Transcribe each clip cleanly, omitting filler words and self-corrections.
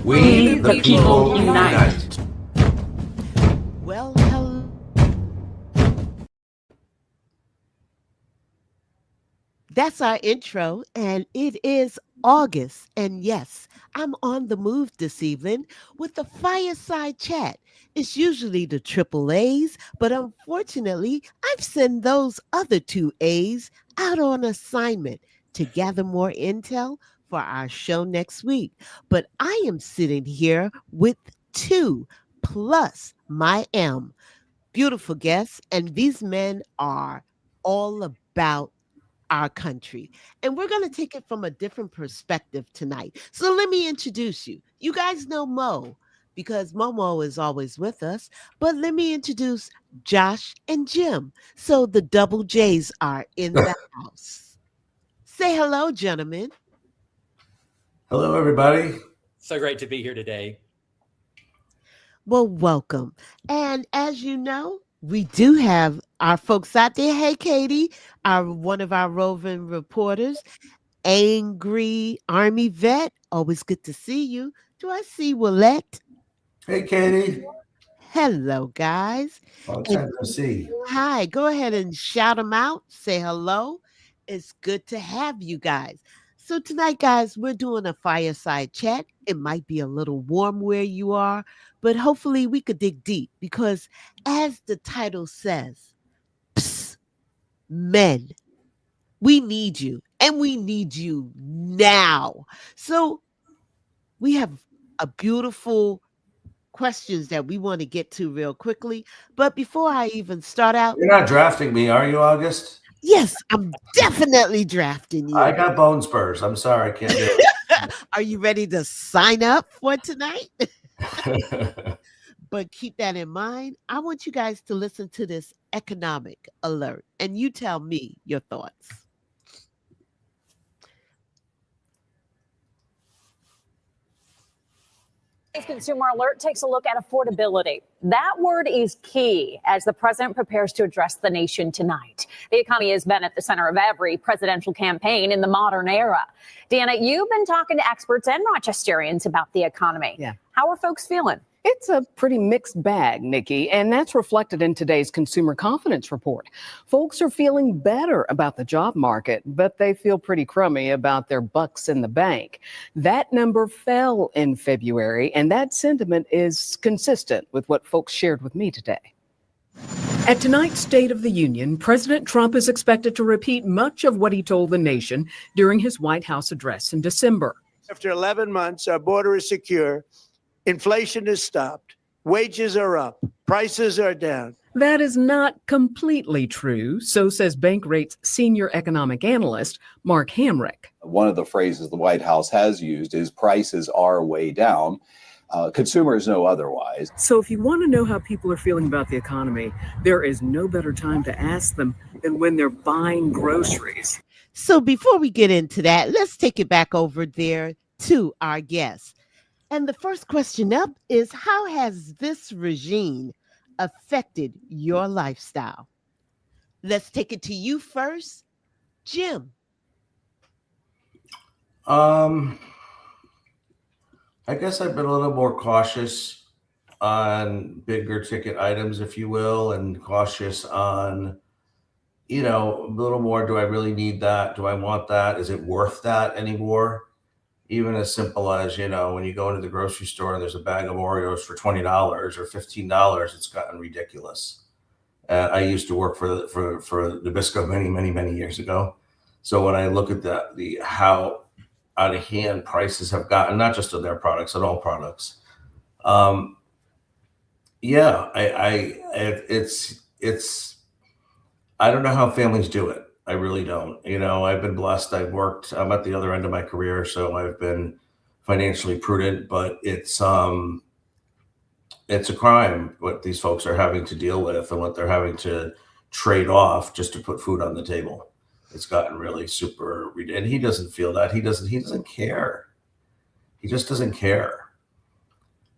We the people unite. Well, hello. That's our intro, and it is August. And yes, I'm on the move this evening with a fireside chat. It's usually the triple A's, but unfortunately, I've sent those other two A's out on assignment to gather more intel for our show next week. But I am sitting here with two plus my M beautiful guests, and these men are all about our country. And we're going to take it from a different perspective tonight. So let me introduce you. You guys know Mo because Momo is always with us, but let me introduce Josh and Jim. So the double J's are in the house. Say hello, gentlemen. Hello, everybody. So great to be here today. Well, welcome. And as you know, we do have our folks out there. Hey, Katie, one of our roving reporters, angry Army vet. Always good to see you. Do I see Willette? Hey, Katie. Hello, guys. Long And time no see. hi, go ahead and shout them out. Say hello. It's good to have you guys. So tonight, guys, we're doing a fireside chat. It might be a little warm where you are, but hopefully we could dig deep because as the title says, Psst Men, we need you and we need you now. So we have a beautiful questions that we want to get to real quickly. But before I even start out, You're not drafting me, are you, August? yes, I'm definitely drafting I you. got bone spurs. I'm sorry, I can't do it. Are you ready to sign up for tonight? But keep that in mind. I want you guys to listen to this economic alert and you tell me your thoughts. Consumer Alert takes a look at affordability. That word is key as the president prepares to address the nation tonight. The economy has been at the center of every presidential campaign in the modern era. Deanna, you've been talking to experts and Rochesterians about the economy. Yeah. How are folks feeling? It's a pretty mixed bag, Nikki, and that's reflected in today's consumer confidence report. Folks are feeling better about the job market, but they feel pretty crummy about their bucks in the bank. That number fell in February, and that sentiment is consistent with what folks shared with me today. At tonight's State of the Union, President Trump is expected to repeat much of what he told the nation during his White House address in December. After 11 months, our border is secure. Inflation has stopped. Wages are up. Prices are down. That is not completely true, so says Bankrate's senior economic analyst, Mark Hamrick. One of the phrases the White House has used is prices are way down. Consumers know otherwise. So if you want to know how people are feeling about the economy, there is no better time to ask them than when they're buying groceries. So before we get into that, let's take it back over there to our guests. And the first question up is, how has this regime affected your lifestyle? Let's take it to you first, Jim. I guess I've been a little more cautious on bigger ticket items, if you will, and cautious on, a little more, do I really need that? Do I want that? Is it worth that anymore? Even as simple as, when you go into the grocery store and there's a bag of Oreos for $20 or $15, it's gotten ridiculous. I used to work for Nabisco many years ago. So when I look at the how out of hand prices have gotten, not just of their products, but all products. I don't know how families do it. I really don't. I've been blessed. I'm at the other end of my career, so I've been financially prudent, but it's a crime what these folks are having to deal with and what they're having to trade off just to put food on the table. It's gotten really super, and he doesn't feel that. He doesn't care. He just doesn't care.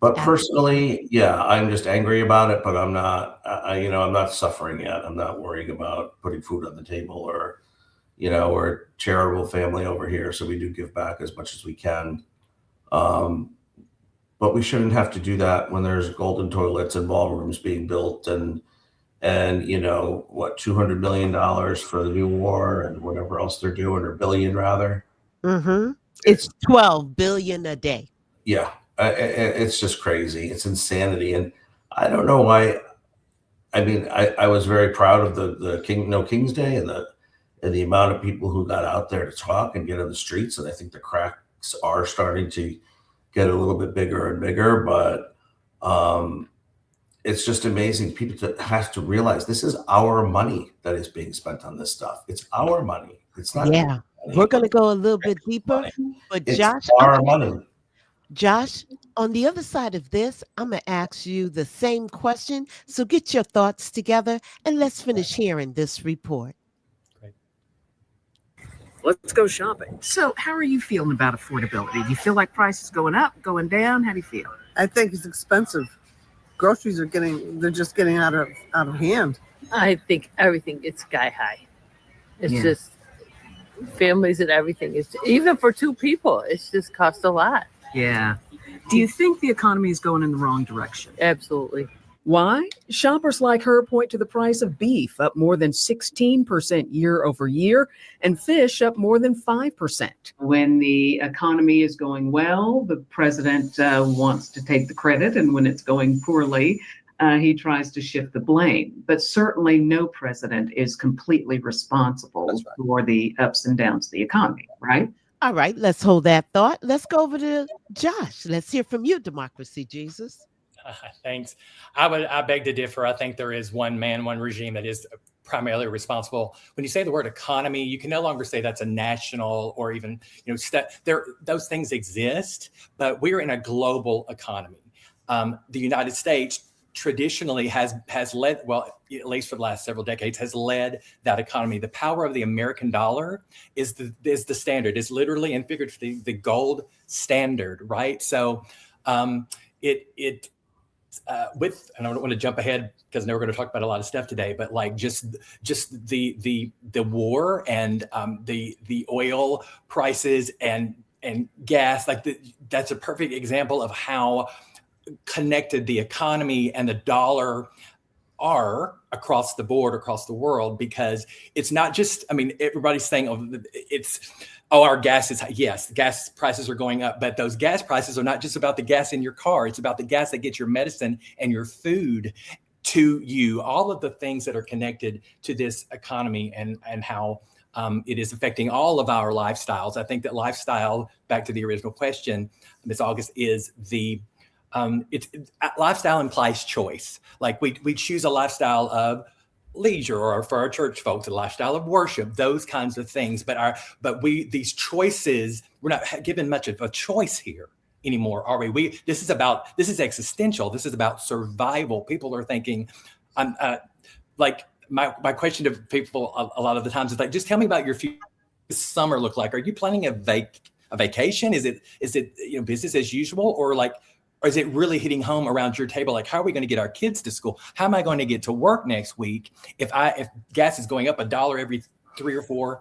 But personally, yeah, I'm just angry about it, but I'm not, I'm not suffering yet. I'm not worrying about putting food on the table or, we're a charitable family over here. So we do give back as much as we can. but we shouldn't have to do that when there's golden toilets and ballrooms being built and what, $200 million for the new war and whatever else they're doing, or billion rather. Mm-hmm. It's 12 billion a day. Yeah, it's just crazy. It's insanity, and I don't know why. I mean, I was very proud of the King's Day and the amount of people who got out there to talk and get on the streets, and I think the cracks are starting to get a little bit bigger and bigger, but it's just amazing. People have to realize this is our money that is being spent on this stuff. It's our money. It's not. Yeah, we're going to go a little bit deeper, but It's Josh, our money. Josh, on the other side of this, I'm going to ask you the same question. So get your thoughts together and let's finish hearing this report. Great. Let's go shopping. So how are you feeling about affordability? Do you feel like prices going up, going down? How do you feel? I think it's expensive. Groceries they're just getting out of hand. I think everything is sky high. It's just families and everything. It's even for two people, it's just cost a lot. Yeah. Do you think the economy is going in the wrong direction? Absolutely. Why? Shoppers like her point to the price of beef up more than 16% year over year and fish up more than 5%. When the economy is going well, the president wants to take the credit, and when it's going poorly, he tries to shift the blame. But certainly no president is completely responsible for the ups and downs of the economy, right? All right, let's hold that thought. Let's go over to Josh. Let's hear from you, Democracy Jesus. Thanks. I beg to differ. I think there is one man, one regime that is primarily responsible. When you say the word economy, you can no longer say that's a national or even, those things exist, but we're in a global economy. The United States traditionally has led, well, at least for the last several decades, has led that economy. The power of the American dollar is the standard. It's literally and figuratively the gold standard, right? So and I don't want to jump ahead because I know we're going to talk about a lot of stuff today, but like just the war and the oil prices and gas, that's a perfect example of how connected the economy and the dollar are across the board, across the world, because it's not just, I mean, everybody's saying, our gas is, yes, gas prices are going up, but those gas prices are not just about the gas in your car. It's about the gas that gets your medicine and your food to you, all of the things that are connected to this economy and how it is affecting all of our lifestyles. I think that lifestyle, back to the original question, Ms. August, is lifestyle implies choice. Like we choose a lifestyle of leisure, or for our church folks, a lifestyle of worship, those kinds of things. But these choices, we're not given much of a choice here anymore, are we? This is existential. This is about survival. People are thinking, my question to people a lot of the times is like, just tell me about your future summer look like. Are you planning a vacation? Is it business as usual, or is it really hitting home around your table? Like, how are we going to get our kids to school? How am I going to get to work next week if gas is going up $1 every 3 or 4,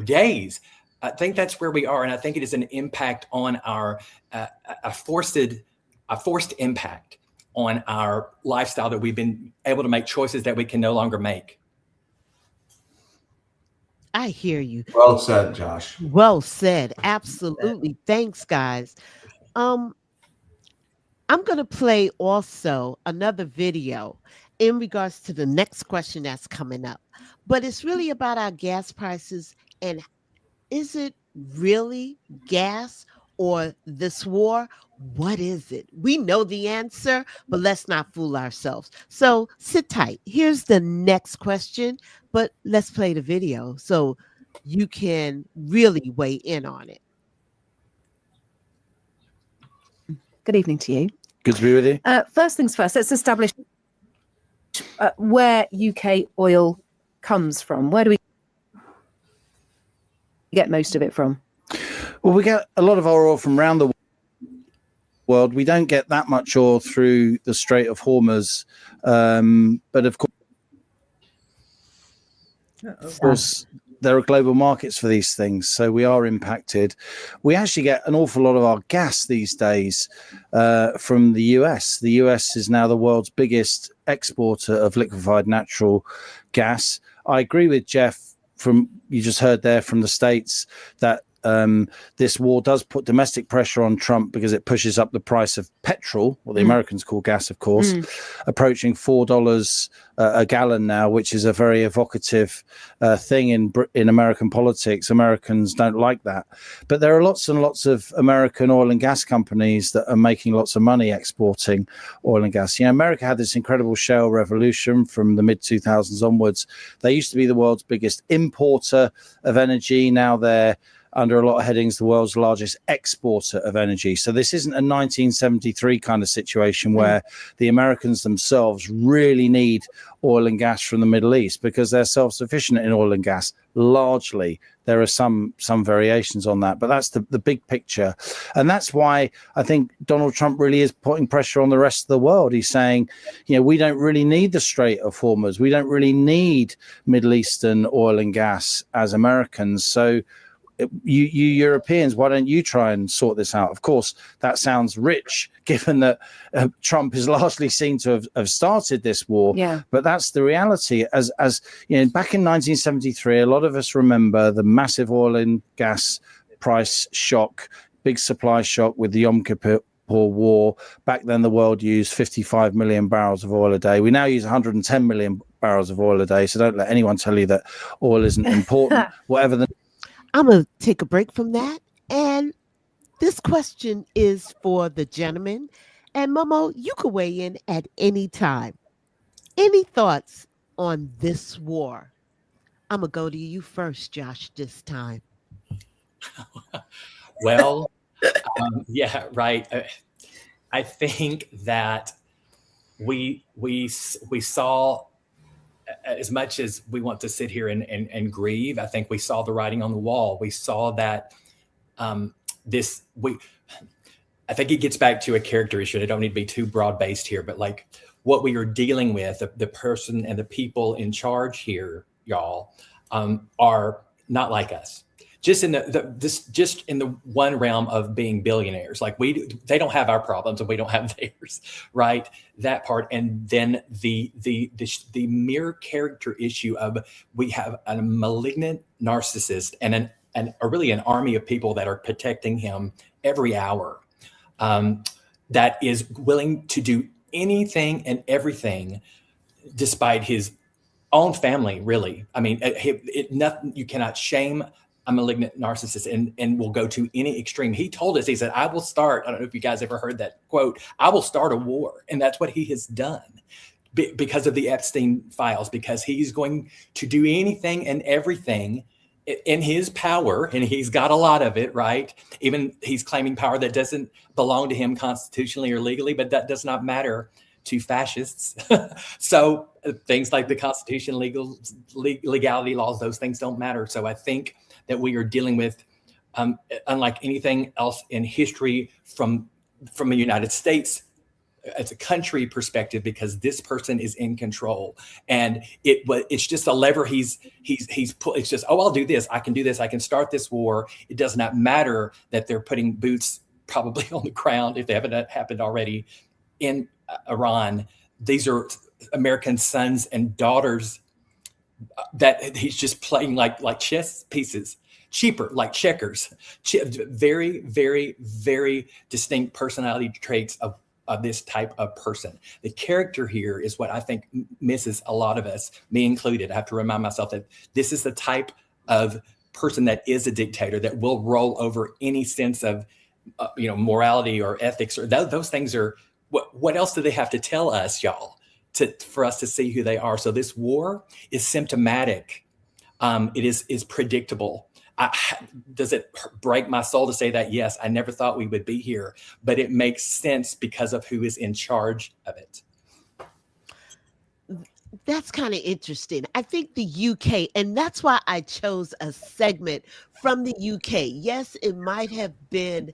days? I think that's where we are, and I think it is an impact on our a forced impact on our lifestyle that we've been able to make choices that we can no longer make. I hear you. Well said, Josh. Well said. Absolutely. Thanks, guys. I'm going to play also another video in regards to the next question that's coming up. But it's really about our gas prices, and is it really gas or this war? What is it? We know the answer, but let's not fool ourselves. So sit tight. Here's the next question, but let's play the video so you can really weigh in on it. Good evening to you. Good to be with you. First things first, let's establish where UK oil comes from. Where do we get most of it from? Well, we get a lot of our oil from around the world. We don't get that much oil through the Strait of Hormuz, but of course, there are global markets for these things, so we are impacted. We actually get an awful lot of our gas these days from the US. The US is now the world's biggest exporter of liquefied natural gas. I agree with Jeff from you just heard there from the States that this war does put domestic pressure on Trump because it pushes up the price of petrol, what the Americans call gas, of course, approaching $4 a gallon now, which is a very evocative thing in American politics. Americans don't like that. But there are lots and lots of American oil and gas companies that are making lots of money exporting oil and gas. You know, America had this incredible shale revolution from the mid-2000s onwards. They used to be the world's biggest importer of energy. Now they're under a lot of headings, the world's largest exporter of energy. So this isn't a 1973 kind of situation where the Americans themselves really need oil and gas from the Middle East because they're self-sufficient in oil and gas, largely. There are some variations on that, but that's the big picture. And that's why I think Donald Trump really is putting pressure on the rest of the world. He's saying, you know, we don't really need the Strait of Hormuz. We don't really need Middle Eastern oil and gas as Americans. So you Europeans, why don't you try and sort this out? Of course, that sounds rich, given that Trump is largely seen to have started this war. Yeah. But that's the reality. As you know, back in 1973, a lot of us remember the massive oil and gas price shock, big supply shock with the Yom Kippur war. Back then, the world used 55 million barrels of oil a day. We now use 110 million barrels of oil a day. So don't let anyone tell you that oil isn't important. Whatever the I'm going to take a break from that. And this question is for the gentleman. And Momo, you could weigh in at any time. Any thoughts on this war? I'm going to go to you first, Josh, this time. Well, yeah, right. I think that we saw, as much as we want to sit here and grieve, I think we saw the writing on the wall. We saw that I think it gets back to a character issue. I don't need to be too broad-based here, but like what we are dealing with, the person and the people in charge here, y'all, are not like us. Just in the one realm of being billionaires, like they don't have our problems and we don't have theirs, right? That part, and then the mere character issue of we have a malignant narcissist and really an army of people that are protecting him every hour, that is willing to do anything and everything, despite his own family. Really, I mean, nothing. You cannot shame a malignant narcissist and will go to any extreme. He told us, he said, I will start, I don't know if you guys ever heard that quote, I will start a war. And that's what he has done because of the Epstein files, because he's going to do anything and everything in his power. And he's got a lot of it, right? Even he's claiming power that doesn't belong to him constitutionally or legally, but that does not matter to fascists. So things like the Constitution, legality laws, those things don't matter. So I think that we are dealing with, unlike anything else in history from the United States as a country perspective, because this person is in control, and it's just a lever he's pulled. It's just, oh, I'll do this, I can do this, I can start this war. It does not matter that they're putting boots probably on the ground, if they haven't happened already, in Iran. These are American sons and daughters that he's just playing like chess pieces, cheaper, like checkers. Very, very, very distinct personality traits of this type of person. The character here is what I think misses a lot of us, me included. I have to remind myself that this is the type of person that is a dictator, that will roll over any sense of morality or ethics, or those things are what else do they have to tell us, y'all, for us to see who they are? So this war is symptomatic. It is predictable. Does it break my soul to say that? Yes, I never thought we would be here, but it makes sense because of who is in charge of it. That's kind of interesting. I think the UK, and that's why I chose a segment from the UK. Yes, it might have been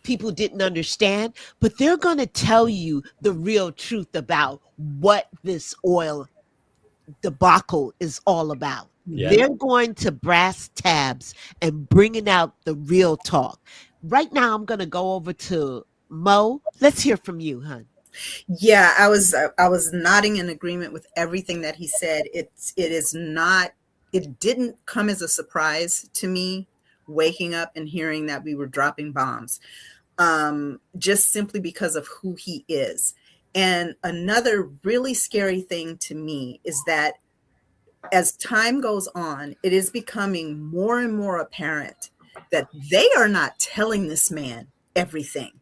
people didn't understand, but they're going to tell you the real truth about what this oil debacle is all about. Yeah. They're going to brass tabs and bringing out the real talk. Right now, I'm going to go over to Mo. Let's hear from you, hon. Yeah, I was nodding in agreement with everything that he said. It didn't come as a surprise to me waking up and hearing that we were dropping bombs. Just simply because of who he is. And another really scary thing to me is that as time goes on, it is becoming more and more apparent that they are not telling this man everything.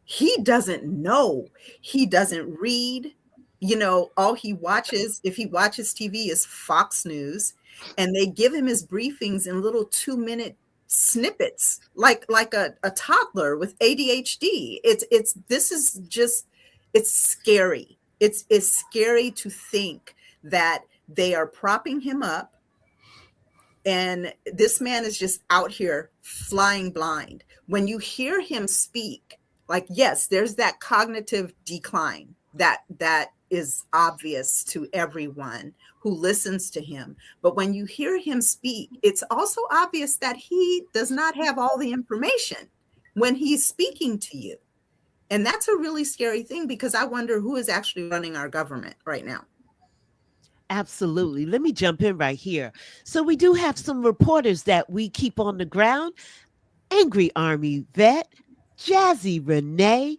He doesn't know. He doesn't read. All he watches, if he watches TV, is Fox News, and they give him his briefings in little 2-minute snippets, like a toddler with ADHD. It's scary. It's scary to think that they are propping him up, and this man is just out here flying blind. When you hear him speak, like, yes, there's that cognitive decline that is obvious to everyone who listens to him. But when you hear him speak, it's also obvious that he does not have all the information when he's speaking to you. And that's a really scary thing, because I wonder who is actually running our government right now. Absolutely. Let me jump in right here. So we do have some reporters that we keep on the ground. Angry Army vet, Jazzy Renee,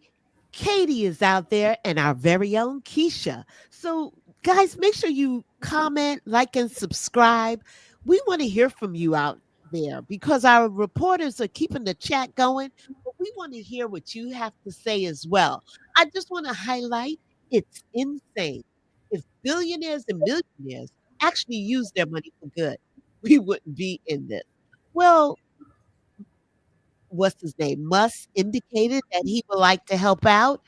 Katie is out there, and our very own Keisha. So, guys, make sure you comment, like, and subscribe. We want to hear from you out there because our reporters are keeping the chat going, but we want to hear what you have to say as well. I just want to highlight it's insane. If billionaires and millionaires actually use their money for good, we wouldn't be in this. Well, what's his name? Musk indicated that he would like to help out.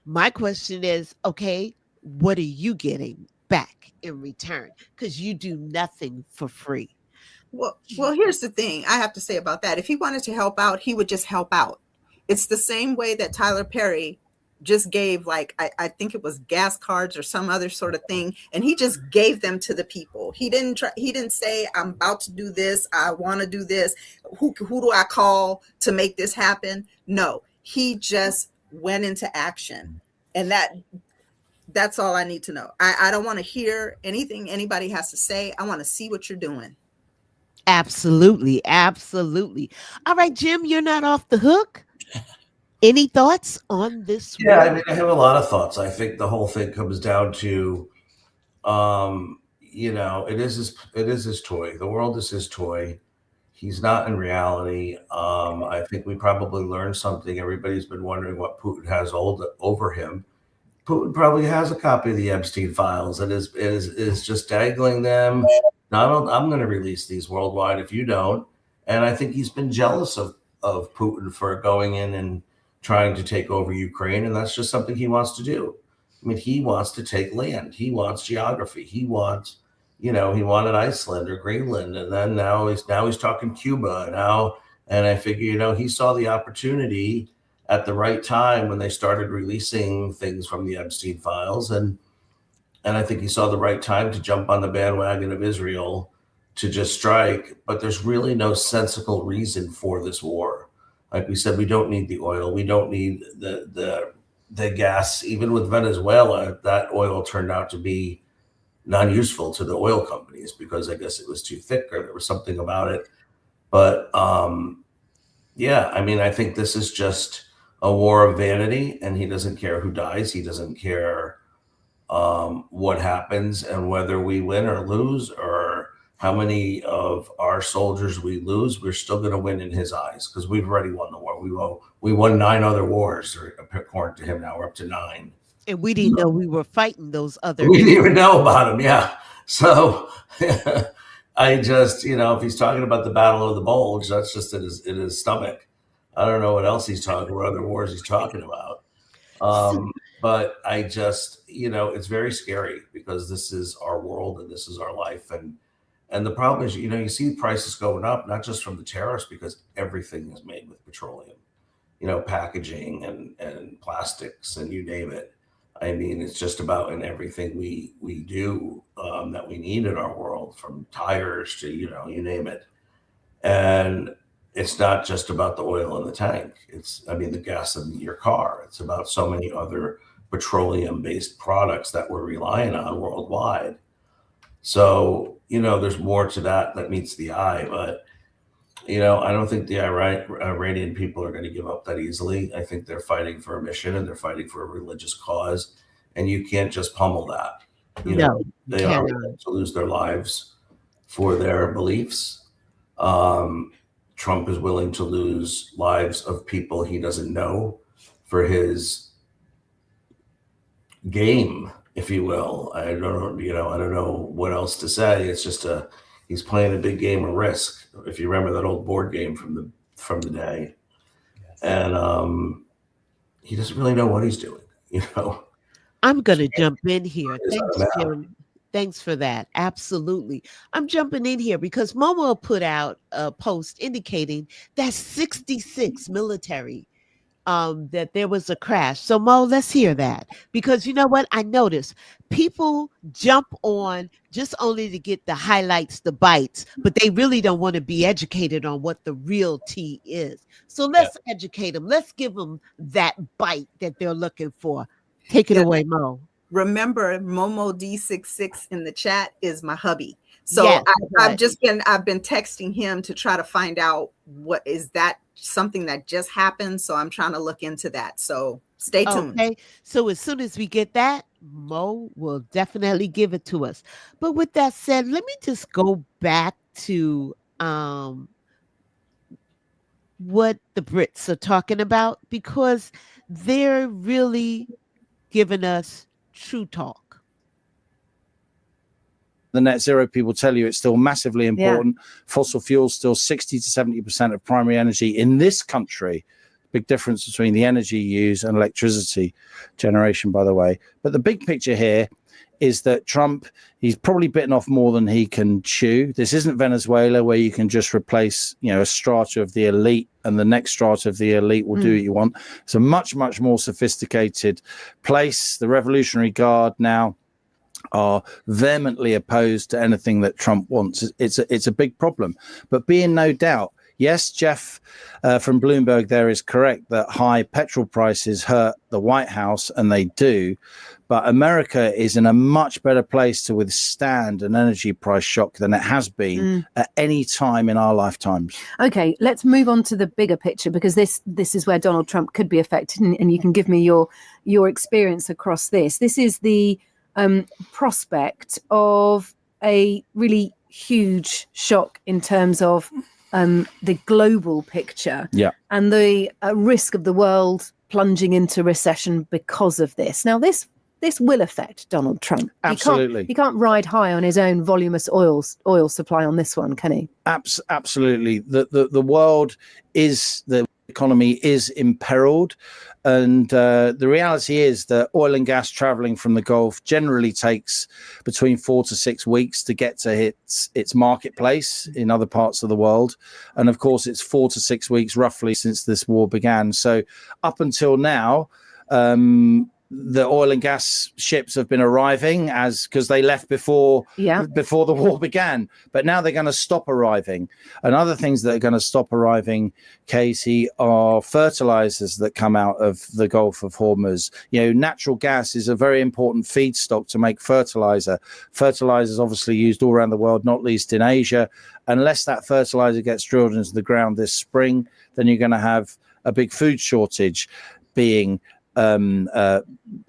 My question is, okay, what are you getting back in return? Because you do nothing for free. Well, here's the thing I have to say about that. If he wanted to help out, he would just help out. It's the same way that Tyler Perry just gave, like, I think it was gas cards or some other sort of thing, and he just gave them to the people. He didn't say, I'm about to do this, I want to do this, who do I call to make this happen? No, he just went into action. And that's all I need to know. I don't want to hear anything anybody has to say. I want to see what you're doing. Absolutely. Absolutely. All right, Jim, you're not off the hook. Any thoughts on this? Yeah, I mean, I have a lot of thoughts. I think the whole thing comes down to, it is his toy. The world is his toy. He's not in reality. I think we probably learned something. Everybody's been wondering what Putin has over him. Putin probably has a copy of the Epstein files and is just dangling them. Now, I'm going to release these worldwide if you don't. And I think he's been jealous of Putin for going in and trying to take over Ukraine, and that's just something he wants to do. I mean, he wants to take land. He wants geography. He wants, he wanted Iceland or Greenland, and then now he's talking Cuba now. And I figure, he saw the opportunity at the right time when they started releasing things from the Epstein files, and I think he saw the right time to jump on the bandwagon of Israel to just strike. But there's really no sensible reason for this war. Like we said, we don't need the oil. We don't need the gas. Even with Venezuela, that oil turned out to be non-useful to the oil companies because I guess it was too thick or there was something about it. But yeah, I mean, I think this is just a war of vanity, and he doesn't care who dies. He doesn't care what happens and whether we win or lose or how many of our soldiers we lose. We're still going to win in his eyes because we've already won the war. We won 9 other wars, or according to him. Now we're up to 9. And we didn't know we were fighting those other. We didn't even know about them. Yeah. So I just, if he's talking about the Battle of the Bulge, that's just in his stomach. I don't know what else he's talking about, other wars he's talking about. But I just, it's very scary because this is our world and this is our life. And the problem is, you see prices going up, not just from the tariffs, because everything is made with petroleum, packaging and plastics and you name it. I mean, it's just about in everything we do that we need in our world. from tires to, you name it. And it's not just about the oil in the tank. The gas in your car. It's about so many other petroleum-based products that we're relying on worldwide. So, there's more to that meets the eye. But, I don't think the Iranian people are going to give up that easily. I think they're fighting for a mission and they're fighting for a religious cause. And you can't just pummel that. They are willing to lose their lives for their beliefs. Trump is willing to lose lives of people he doesn't know for his game, if you will. I don't know what else to say. It's just he's playing a big game of Risk. If you remember that old board game from the day, and he doesn't really know what he's doing. I'm going to jump in here. Thanks, Jim. Thanks for that. Absolutely. I'm jumping in here because Momo put out a post indicating that 66 military, that there was a crash. So Mo, let's hear that, because you know what? I noticed people jump on just only to get the highlights, the bites, but they really don't want to be educated on what the real tea is. So let's educate them. Let's give them that bite that they're looking for. Take it away, Mo. Remember, Momo D66 in the chat is my hubby. So Yes, I've been texting him to try to find out what is that something that just happened. So I'm trying to look into that. So stay tuned. Okay. So as soon as we get that, Mo will definitely give it to us. But with that said, let me just go back to what the Brits are talking about, because they're really giving us true talk. The net zero people tell you it's still massively important. Fossil fuels still 60 to 70% of primary energy in this country. Big difference between the energy used and electricity generation, by the way. But the big picture here is that Trump, he's probably bitten off more than he can chew. This isn't Venezuela where you can just replace, a strata of the elite and the next strata of the elite will do what you want. It's a much, much more sophisticated place. The Revolutionary Guard now are vehemently opposed to anything that Trump wants. It's a big problem. But be in no doubt, yes, Jeff from Bloomberg there is correct that high petrol prices hurt the White House, and they do. But America is in a much better place to withstand an energy price shock than it has been at any time in our lifetimes. Okay, let's move on to the bigger picture, because this is where Donald Trump could be affected, and you can give me your experience across this. This is the prospect of a really huge shock in terms of the global picture and the risk of the world plunging into recession because of this. Now, this will affect Donald Trump. Absolutely. He can't ride high on his own voluminous oil supply on this one, can he? Absolutely. The world is, the economy is imperiled. And the reality is that oil and gas traveling from the Gulf generally takes between 4 to 6 weeks to get to its marketplace in other parts of the world. And of course, it's 4 to 6 weeks roughly since this war began. So up until now, the oil and gas ships have been arriving because they left before the war began. But now they're going to stop arriving. And other things that are going to stop arriving, Katie, are fertilizers that come out of the Gulf of Hormuz. Natural gas is a very important feedstock to make fertilizer. Fertilizer is obviously used all around the world, not least in Asia. Unless that fertilizer gets drilled into the ground this spring, then you're going to have a big food shortage being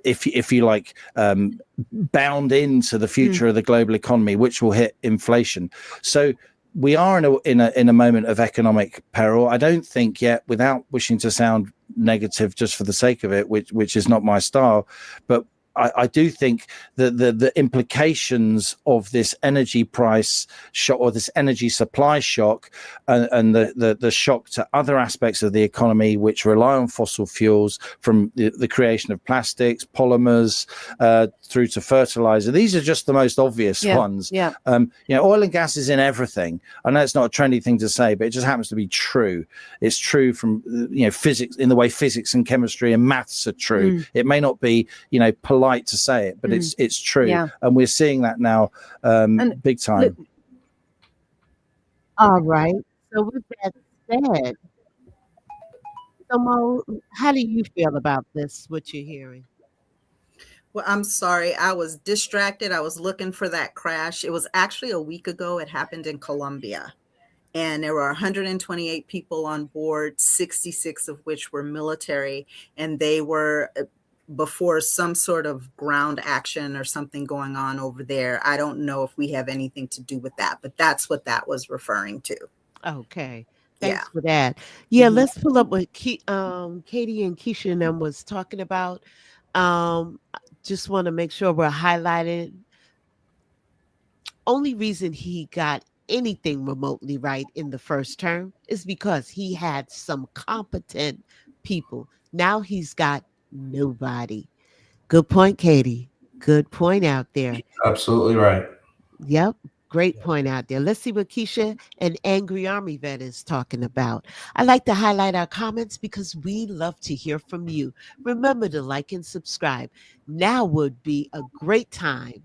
if you like, bound into the future of the global economy, which will hit inflation. So we are in a moment of economic peril. I don't think yet, without wishing to sound negative just for the sake of it, which is not my style, but I do think that the implications of this energy price shock or this energy supply shock and the shock to other aspects of the economy which rely on fossil fuels, from the creation of plastics, polymers, through to fertilizer. These are just the most obvious ones. Oil and gas is in everything. I know it's not a trendy thing to say, but it just happens to be true. It's true from physics, in the way physics and chemistry and maths are true. It may not be polite polite to say it, but it's true. Yeah. And we're seeing that now big time. Look, All right. So with that said, Mo, how do you feel about this, what you're hearing? Well, I'm sorry. I was distracted. I was looking for that crash. It was actually a week ago. It happened in Colombia. And there were 128 people on board, 66 of which were military. And they were before some sort of ground action or something going on over there. I don't know if we have anything to do with that, but that's what that was referring to. Okay. Thanks Yeah. for that. Yeah, Mhm. let's pull up what Katie and Keisha and them was talking about. Just want to make sure we're highlighted. Only reason he got anything remotely right in the first term is because he had some competent people. Now he's got nobody. Good point, Katie. Good point out there. Absolutely right. Yep. Great point out there. Let's see what Keisha and Angry Army Vet is talking about. I like to highlight our comments because we love to hear from you. Remember to like and subscribe. Now would be a great time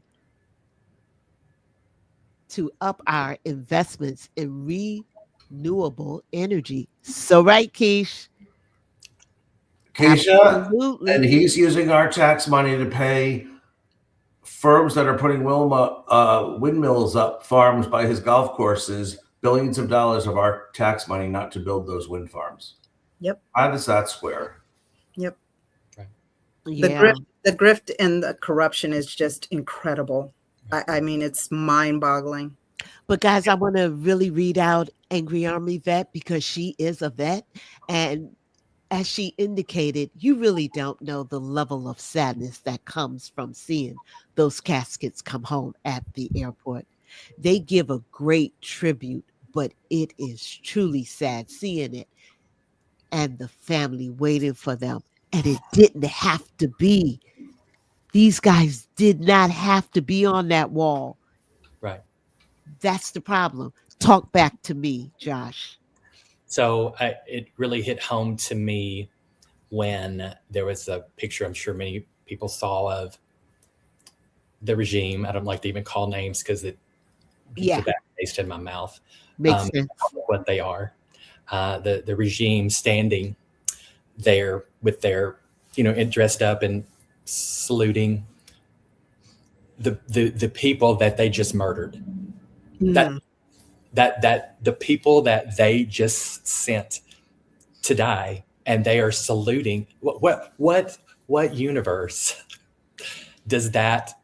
to up our investments in renewable energy. So right, Keish? Keisha, Absolutely. and he's using our tax money to pay firms that are putting windmills up farms by his golf courses, billions of dollars of our tax money not to build those wind farms. Yep. How does that square? Yep. Yeah. The grift and the corruption is just incredible. I mean, it's mind-boggling. But guys, I want to really read out Angry Army Vet because she is a vet. And as she indicated, you really don't know the level of sadness that comes from seeing those caskets come home at the airport. They give a great tribute, but it is truly sad seeing it and the family waiting for them. And it didn't have to be. These guys did not have to be on that wall. Right. That's the problem. Talk back to me, Josh. So it really hit home to me when there was a picture I'm sure many people saw of the regime. I don't like to even call names because it gets a bad taste in my mouth. Makes sense. What they are. The regime standing there with their, dressed up and saluting the people that they just murdered. That the people that they just sent to die, and they are saluting. What universe does that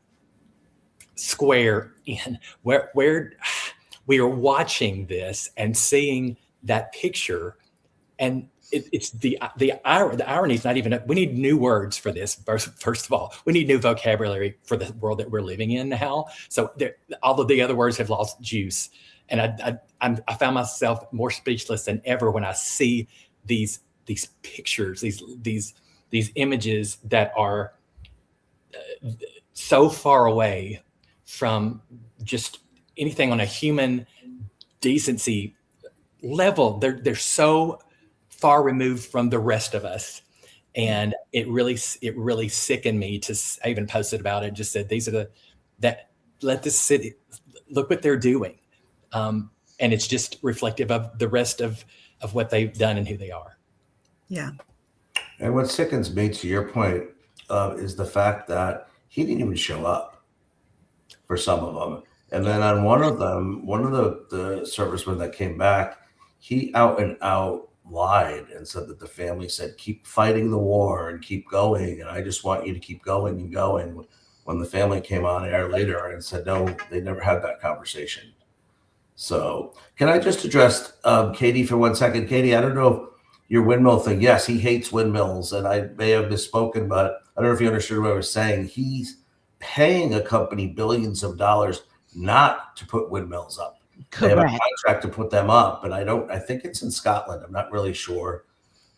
square in? Where we are watching this and seeing that picture, and it's the irony is not even. We need new words for this. First of all, we need new vocabulary for the world that we're living in now. So all of the other words have lost juice, and I found myself more speechless than ever when I see these pictures, these images that are so far away from just anything on a human decency level. They're so far removed from the rest of us, and it really sickened me to. I even posted about it. Just said these are let this city look what they're doing, and it's just reflective of the rest of what they've done and who they are. Yeah. And what sickens me, to your point, is the fact that he didn't even show up for some of them. And then on one of them, one of the servicemen that came back, he out and out lied and said that the family said, keep fighting the war and keep going. And I just want you to keep going and going. When the family came on air later and said, no, they never had that conversation. So can I just address Katie for 1 second? Katie, I don't know if your windmill thing. Yes, he hates windmills, and I may have misspoken, but I don't know if you understood what I was saying. He's paying a company billions of dollars not to put windmills up. Correct. They have a contract to put them up, but I think it's in Scotland. I'm not really sure,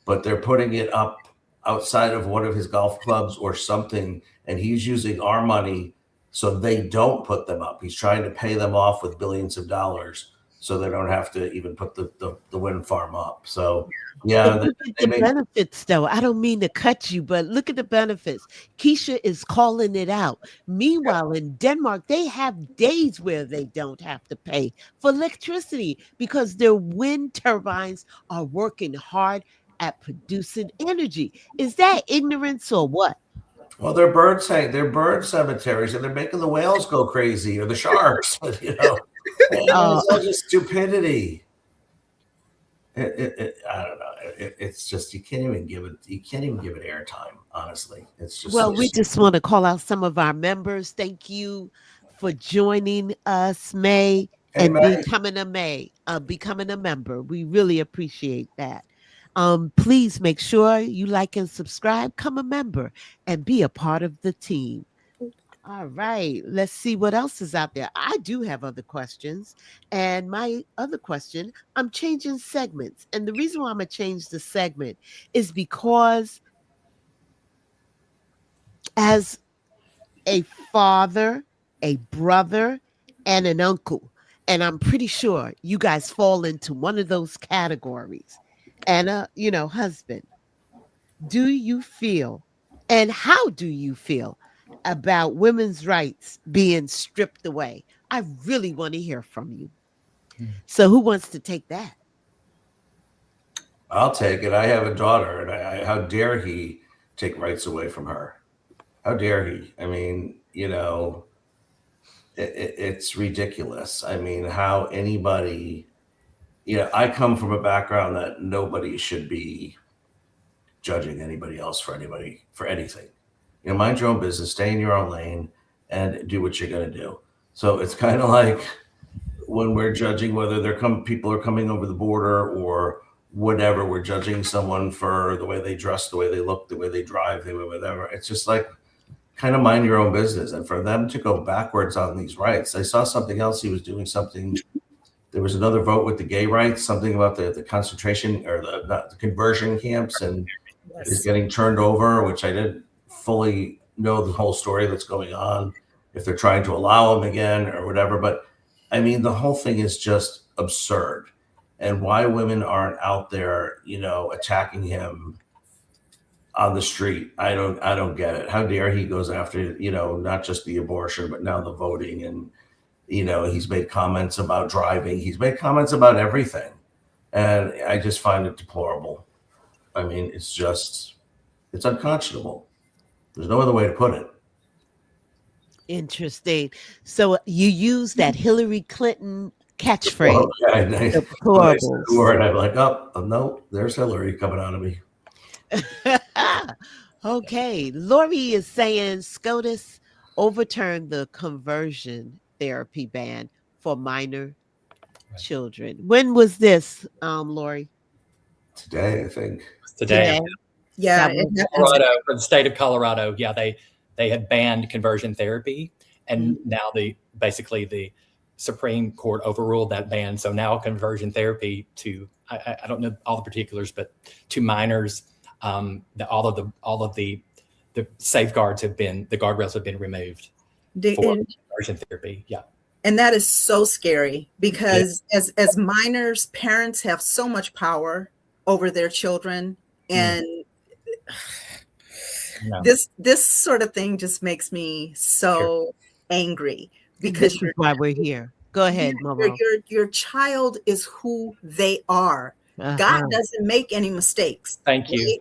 but they're putting it up outside of one of his golf clubs or something, and he's using our money so they don't put them up. He's trying to pay them off with billions of dollars so they don't have to even put the wind farm up. So But yeah, look at the benefits, though. I don't mean to cut you, but look at the benefits. Keisha is calling it out. Meanwhile, in Denmark, they have days where they don't have to pay for electricity because their wind turbines are working hard at producing energy. Is that ignorance or what? well, they're bird cemeteries, and they're making the whales go crazy or the sharks. Uh, It's all just stupidity. I don't know. It's just you can't even give it airtime. Honestly, it's just well, so we just want to call out some of our members. Thank you for joining us, May, Hey, and May. becoming a member. We really appreciate that. Please make sure you like and subscribe, become a member, and be a part of the team. All right, let's see what else is out there. I do have other questions. And my other question, I'm changing segments. And the reason why I'm going to change the segment is because as a father, a brother, and an uncle, and I'm pretty sure you guys fall into one of those categories, and husband, do you feel and how do you feel about women's rights being stripped away? I really want to hear from you. So who wants to take that? I'll take it. I have a daughter, and how dare he take rights away from her? How dare he? I mean, it's ridiculous. I mean, how anybody, I come from a background that nobody should be judging anybody else for anything. Mind your own business, stay in your own lane, and do what you're going to do. So it's kind of like when we're judging whether people are coming over the border or whatever, we're judging someone for the way they dress, the way they look, the way they drive, the way whatever. It's just like kind of mind your own business. And for them to go backwards on these rights, I saw something else. He was doing something. There was another vote with the gay rights, something about the concentration or the conversion camps, and is getting turned over, which I didn't fully know the whole story that's going on, if they're trying to allow them again or whatever. But I mean, the whole thing is just absurd. And why women aren't out there, attacking him on the street, I don't get it. How dare he goes after, not just the abortion, but now the voting. And, he's made comments about driving. He's made comments about everything. And I just find it deplorable. I mean, it's unconscionable. There's no other way to put it. Interesting. So you use that Hillary Clinton catchphrase. Deplorable. Word, I'm like, oh, no, there's Hillary coming out of me. Okay. Lori is saying SCOTUS overturned the conversion therapy ban for minor children. When was this, Lori? Today, I think. Today. Yeah, Colorado, for the state of Colorado, yeah, they had banned conversion therapy, and now basically the Supreme Court overruled that ban. So now conversion therapy to I don't know all the particulars, but to minors, all of the safeguards the guardrails have been removed for conversion therapy. Yeah. And that is so scary because as minors, parents have so much power over their children, and this sort of thing just makes me so angry, because this is why we're here. Go ahead, Momo. Your child is who they are. God doesn't make any mistakes. Thank you. Right?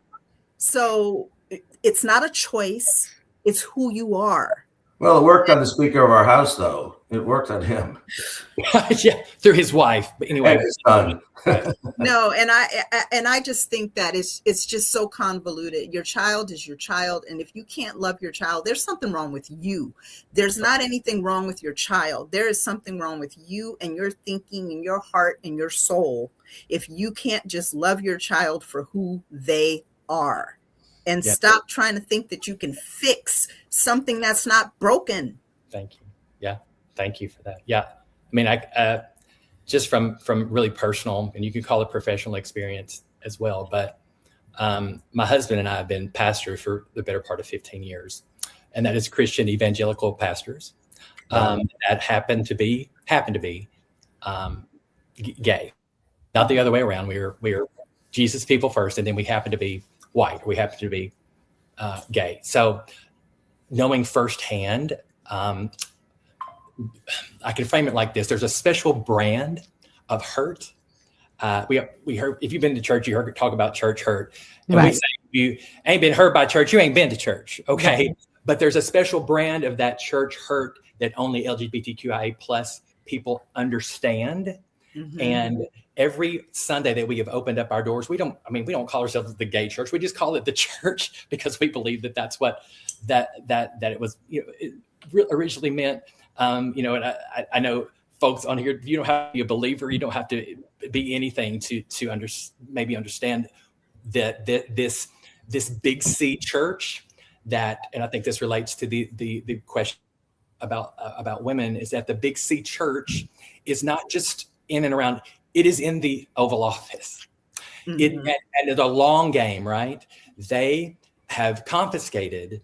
So it's not a choice. It's who you are. Well, it worked on the Speaker of our House, though. It worked on him. Yeah, through his wife. But anyway, and his son. No, and I just think that it's just so convoluted. Your child is your child, and if you can't love your child, there's something wrong with you. There's not anything wrong with your child. There is something wrong with you and your thinking and your heart and your soul if you can't just love your child for who they are. And stop trying to think that you can fix something that's not broken. Thank you. Yeah. Thank you for that. Yeah. I mean, I just from really personal, and you can call it professional experience as well. But my husband and I have been pastors for the better part of 15 years, and that is Christian evangelical pastors that happen to be gay, not the other way around. We're Jesus people first, and then we happen to be white. We happen to be gay. So knowing firsthand, I can frame it like this: there's a special brand of hurt. We heard, if you've been to church, you heard talk about church hurt, and Right. we say, you ain't been hurt by church, you ain't been to church, okay? Right. But there's a special brand of that church hurt that only LGBTQIA plus people understand. Mhm. And every Sunday that we have opened up our doors, we don't call ourselves the gay church. We just call it the church because we believe that that's what that it was, it originally meant. And I know folks on here, you don't have to be a believer, you don't have to be anything to maybe understand that this big C church that, and I think this relates to the question about women, is that the big C church is not just in and around, it is in the Oval Office. Mhm. And it's a long game, right? They have confiscated,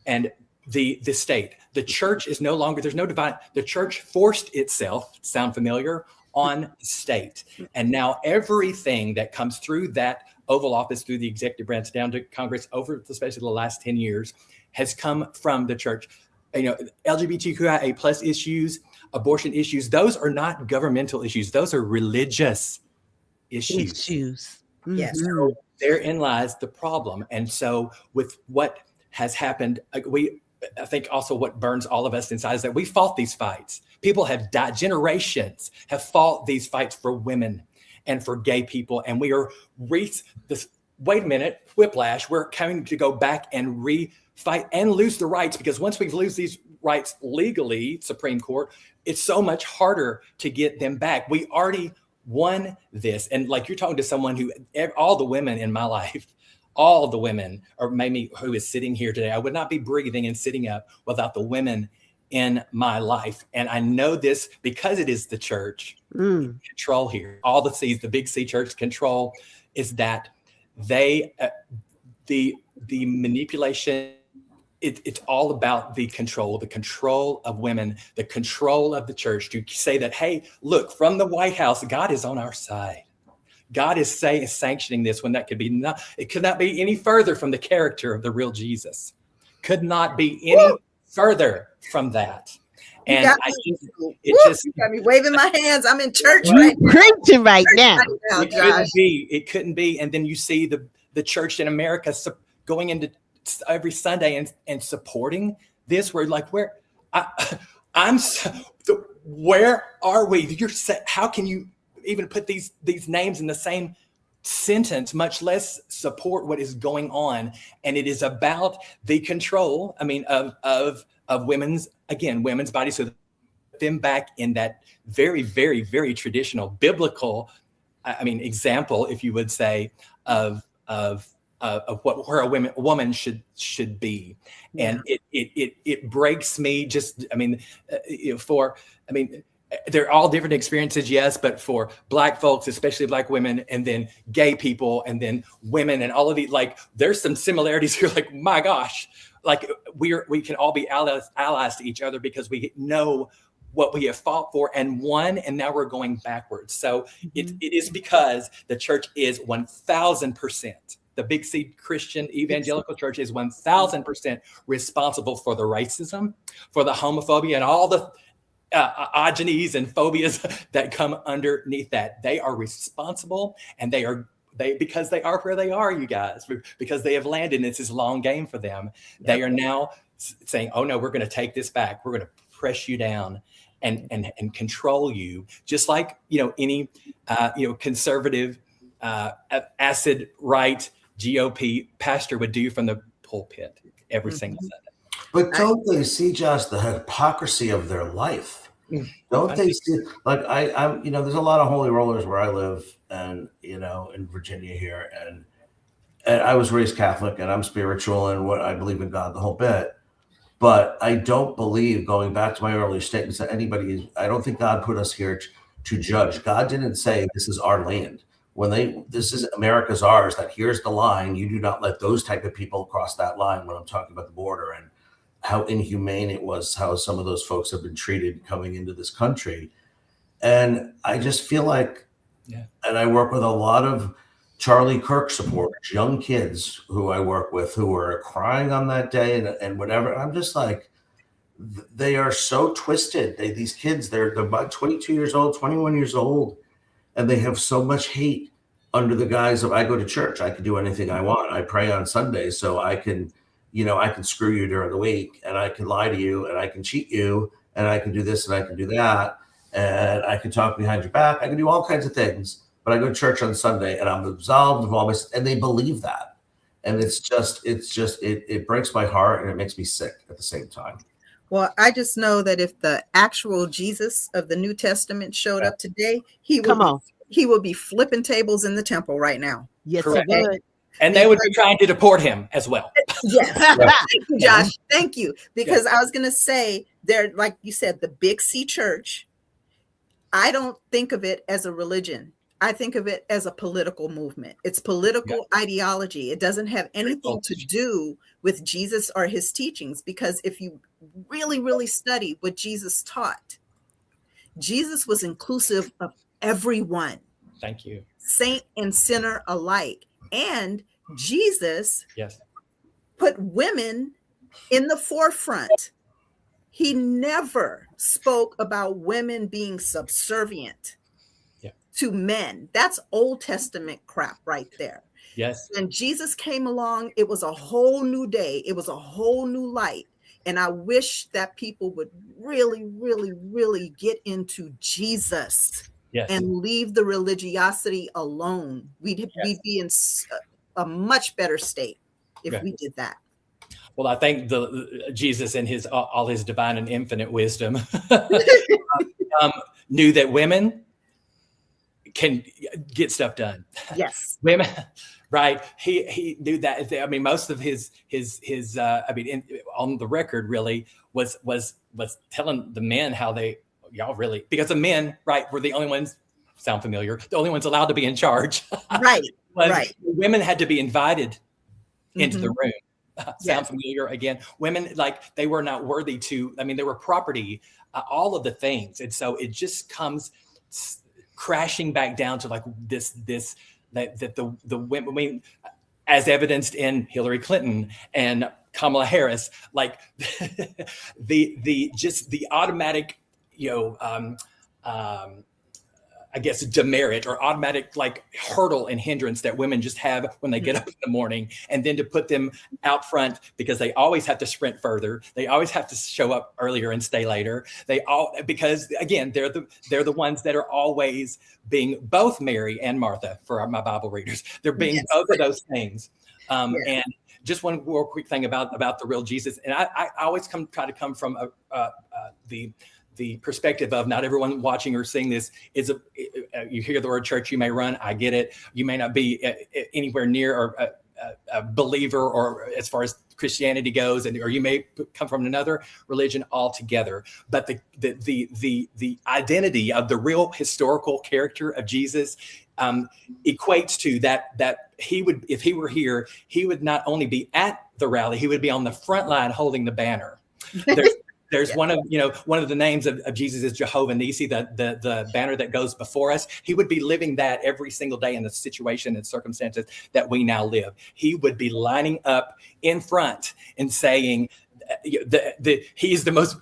and the state, the church is no longer, there's no divine, the church forced itself, sound familiar, on the state. And now everything that comes through that Oval Office, through the executive branch down to Congress, over especially the last 10 years, has come from the church. LGBTQIA plus issues, abortion issues, those are not governmental issues. Those are religious issues. Yes. So therein lies the problem. And so with what has happened, I think also what burns all of us inside is that we fought these fights. People have died, generations have fought these fights for women and for gay people. And we are wait a minute, whiplash, we're coming to go back and refight and lose the rights, because once we lose these rights legally, Supreme Court, it's so much harder to get them back. We already won this. And like, you're talking to someone who, all the women in my life, all the women, or maybe who is sitting here today, I would not be breathing and sitting up without the women in my life. And I know this because it is the church control here. All the C's, the big C church control, is that they, the manipulation, it's all about the control of women, the control of the church, to say that, hey, look, from the White House, God is on our side. God is sanctioning this, when that could not be any further from the character of the real Jesus. Could not be any further from that. And I think you got me waving my hands. I'm in church right now. Preaching right now. It couldn't be. And then you see the church in America going into every Sunday and supporting this. We're like, where are we? How can you even put these names in the same sentence, much less support what is going on? And it is about the control, of women's bodies, so them back in that very, very, very traditional biblical, example, if you would say, of where a woman should be. And it breaks me. They're all different experiences, yes, but for Black folks, especially Black women, and then gay people, and then women, and all of these, like, there's some similarities here. Like, my gosh, like we can all be allies to each other, because we know what we have fought for and won, and now we're going backwards. So it is because the church is 1,000%. The big C Christian evangelical church is 1,000% responsible for the racism, for the homophobia, and all the agonies and phobias that come underneath that. They are responsible, and because they are where they are, you guys, because they have landed, and it's this long game for them. Yep. They are now saying, oh no, we're going to take this back. We're going to press you down and control you, just like, any, conservative, acid right GOP pastor would do from the pulpit every single Sunday. But don't they see just the hypocrisy of their life? Don't they see, like, I'm there's a lot of holy rollers where I live, and in Virginia here, and I was raised Catholic, and I'm spiritual, and what I believe in God, the whole bit. But I don't believe, going back to my earlier statements, that I don't think God put us here to judge. God didn't say this is our land. This is America's ours, that here's the line. You do not let those type of people cross that line, when I'm talking about the border and how inhumane it was, how some of those folks have been treated coming into this country. And I just feel like, and I work with a lot of Charlie Kirk supporters, young kids who I work with who are crying on that day and whatever. I'm just like, they are so twisted. These kids, they're about 22 years old, 21 years old, and they have so much hate under the guise of, I go to church, I can do anything I want. I pray on Sundays, so I can, I can screw you during the week, and I can lie to you, and I can cheat you, and I can do this, and I can do that, and I can talk behind your back. I can do all kinds of things, but I go to church on Sunday, and I'm absolved of all my, and they believe that. And it breaks my heart, and it makes me sick at the same time. Well, I just know that if the actual Jesus of the New Testament showed up today, he would be flipping tables in the temple right now. Yes, Correct. he would. And they would be trying to deport him as well. Yes. Thank you, Josh. Thank you. Because I was going to say, they're, like you said, the Big C church. I don't think of it as a religion. I think of it as a political movement. It's political ideology. It doesn't have anything to do with Jesus or his teachings, because if you really, really study what Jesus taught, Jesus was inclusive of everyone. Thank you. Saint and sinner alike. And Jesus put women in the forefront. He never spoke about women being subservient to men. That's Old Testament crap right there. Yes. When Jesus came along, it was a whole new day. It was a whole new light. And I wish that people would really, really, really get into Jesus and leave the religiosity alone. We'd be in a much better state if we did that. Well, I think Jesus in his all his divine and infinite wisdom knew that women can get stuff done. Yes. Women, right? He knew that. I mean, most of his on the record really was telling the men how because the men, right, were the only ones, sound familiar, the only ones allowed to be in charge. Right. Right. Women had to be invited into the room. Sound familiar again? Women, like, they were not worthy to, they were property, all of the things. And so it just comes crashing back down to like that the women, as evidenced in Hillary Clinton and Kamala Harris, like the automatic, I guess, demerit or automatic like hurdle and hindrance that women just have when they get up in the morning, and then to put them out front because they always have to sprint further. They always have to show up earlier and stay later. Because again, they're the ones that are always being both Mary and Martha for my Bible readers. They're being both of those things. And just one more quick thing about the real Jesus. And I always try to come from the perspective of not everyone watching or seeing this is you hear the word church, you may run. I get it. You may not be anywhere near or a believer or as far as Christianity goes, or you may come from another religion altogether. But the identity of the real historical character of Jesus equates to that he would, if he were here, he would not only be at the rally, he would be on the front line holding the banner. There's one of the names of Jesus is Jehovah Nisi, the banner that goes before us. He would be living that every single day in the situation and circumstances that we now live. He would be lining up in front and saying he's the most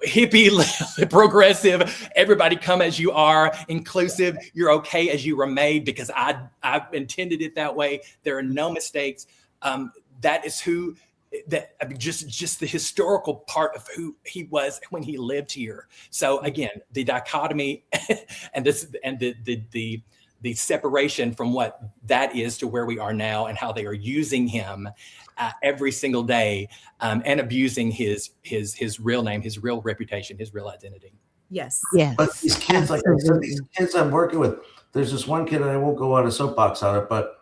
hippie, progressive, everybody come as you are, inclusive, you're okay as you were made because I've intended it that way. There are no mistakes. That is who just the historical part of who he was when he lived here. So again, the dichotomy and the separation from what that is to where we are now and how they are using him every single day and abusing his real name, his real reputation, his real identity. Yes. Yes. But these kids, like I said, these kids I'm working with, there's this one kid, and I won't go on a soapbox on it, but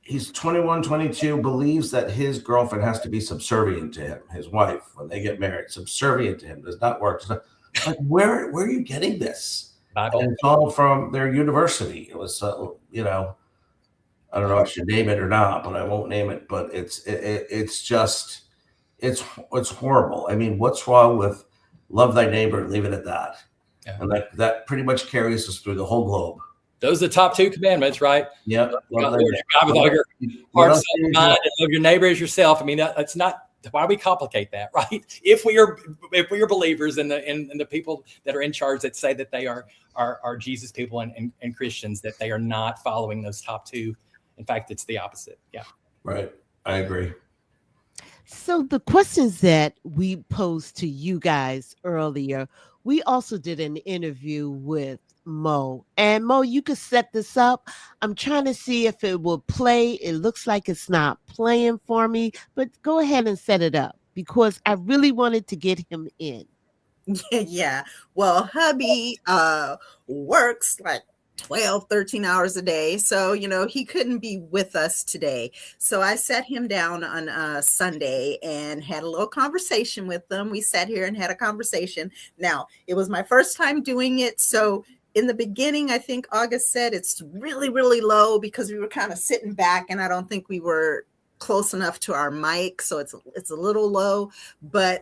he's 21, 22, believes that his girlfriend has to be subservient to him, his wife, when they get married. Subservient to him does not work. It's not, like, where are you getting this? Bible. And it's all from their university. It was, I don't know if I should name it or not, but I won't name it. But it's just, it's horrible. I mean, what's wrong with love thy neighbor and leave it at that? Yeah. And that pretty much carries us through the whole globe. Those are the top 2 commandments, right? Yep. God with all your heart, soul, and mind, and love your neighbor as yourself. I mean, that's not why we complicate that, right? If we are believers and the people that are in charge that say that they are Jesus people and Christians, that they are not following those top 2. In fact, it's the opposite. Yeah. Right. I agree. So the questions that we posed to you guys earlier, we also did an interview with Mo. And Mo, you could set this up. I'm trying to see if it will play. It looks like it's not playing for me, but go ahead and set it up because I really wanted to get him in. Yeah. Well, hubby works like 12, 13 hours a day. So, he couldn't be with us today. So I sat him down on Sunday and had a little conversation with him. We sat here and had a conversation. Now, it was my first time doing it. So in the beginning, I think August said it's really, really low because we were kind of sitting back and I don't think we were close enough to our mic, so it's a little low, but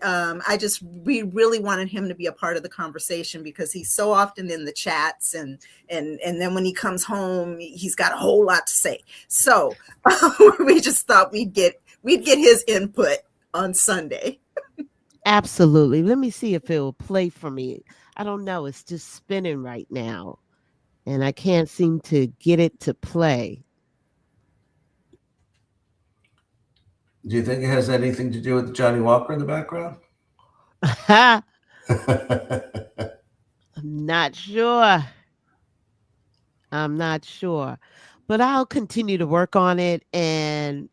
we really wanted him to be a part of the conversation because he's so often in the chats and then when he comes home he's got a whole lot to say. So we just thought we'd get his input on Sunday. Absolutely. Let me see if it will play for me. I don't know, it's just spinning right now and I can't seem to get it to play. Do you think it has anything to do with Johnny Walker in the background? I'm not sure. But I'll continue to work on it. And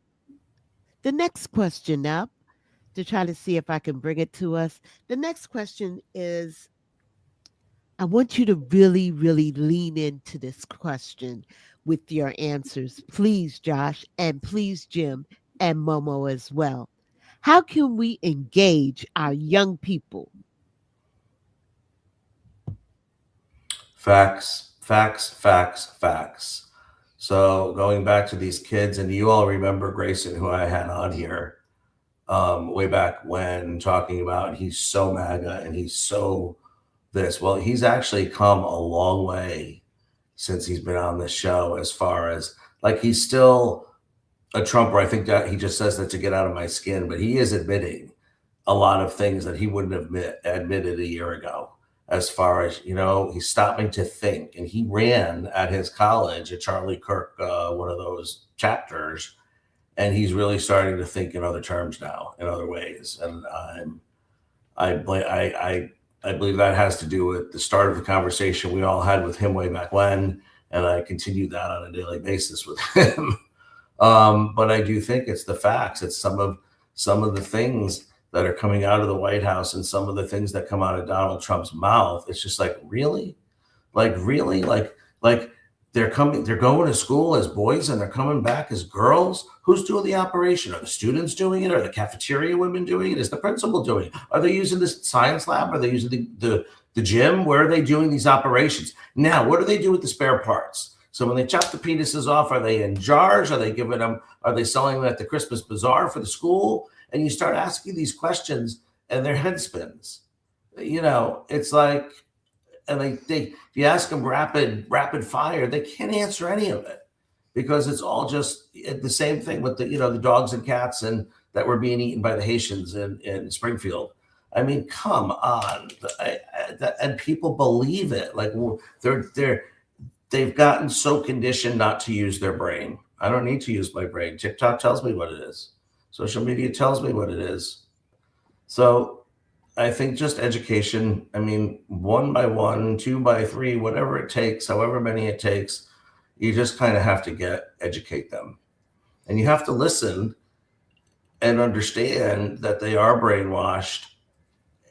the next question up to try to see if I can bring it to us. The next question is, I want you to really, really lean into this question with your answers. Please, Josh, and please, Jim, and Momo as well. How can we engage our young people? Facts. So going back to these kids, and you all remember Grayson, who I had on here way back when, talking about he's so MAGA and he's so this. Well, he's actually come a long way since he's been on this show, as far as like he's still a Trumper. I think that he just says that to get out of my skin, but he is admitting a lot of things that he wouldn't have admitted a year ago. As far as, he's stopping to think. And he ran at his college at Charlie Kirk, one of those chapters, and he's really starting to think in other terms now, in other ways. And I believe that has to do with the start of the conversation we all had with him way back when, and I continue that on a daily basis with him. But I do think it's the facts. It's some of the things that are coming out of the White House and some of the things that come out of Donald Trump's mouth. It's just like, really? Like they're going to school as boys and they're coming back as girls. Who's doing the operation? Are the students doing it? Are the cafeteria women doing it? Is the principal doing it? Are they using the science lab? Are they using the gym? Where are they doing these operations? Now, what do they do with the spare parts? So when they chop the penises off, are they in jars? Are they selling them at the Christmas bazaar for the school? And you start asking these questions and their head spins. It's like, and if you ask them rapid fire, they can't answer any of it because it's all just the same thing with the dogs and cats and that were being eaten by the Haitians in Springfield. I mean, come on. And people believe it. Like they've gotten so conditioned not to use their brain. I don't need to use my brain. TikTok tells me what it is. Social media tells me what it is. So I think just education, 1 by 1, 2 by 3, whatever it takes, however many it takes, you just kind of have to educate them. And you have to listen and understand that they are brainwashed,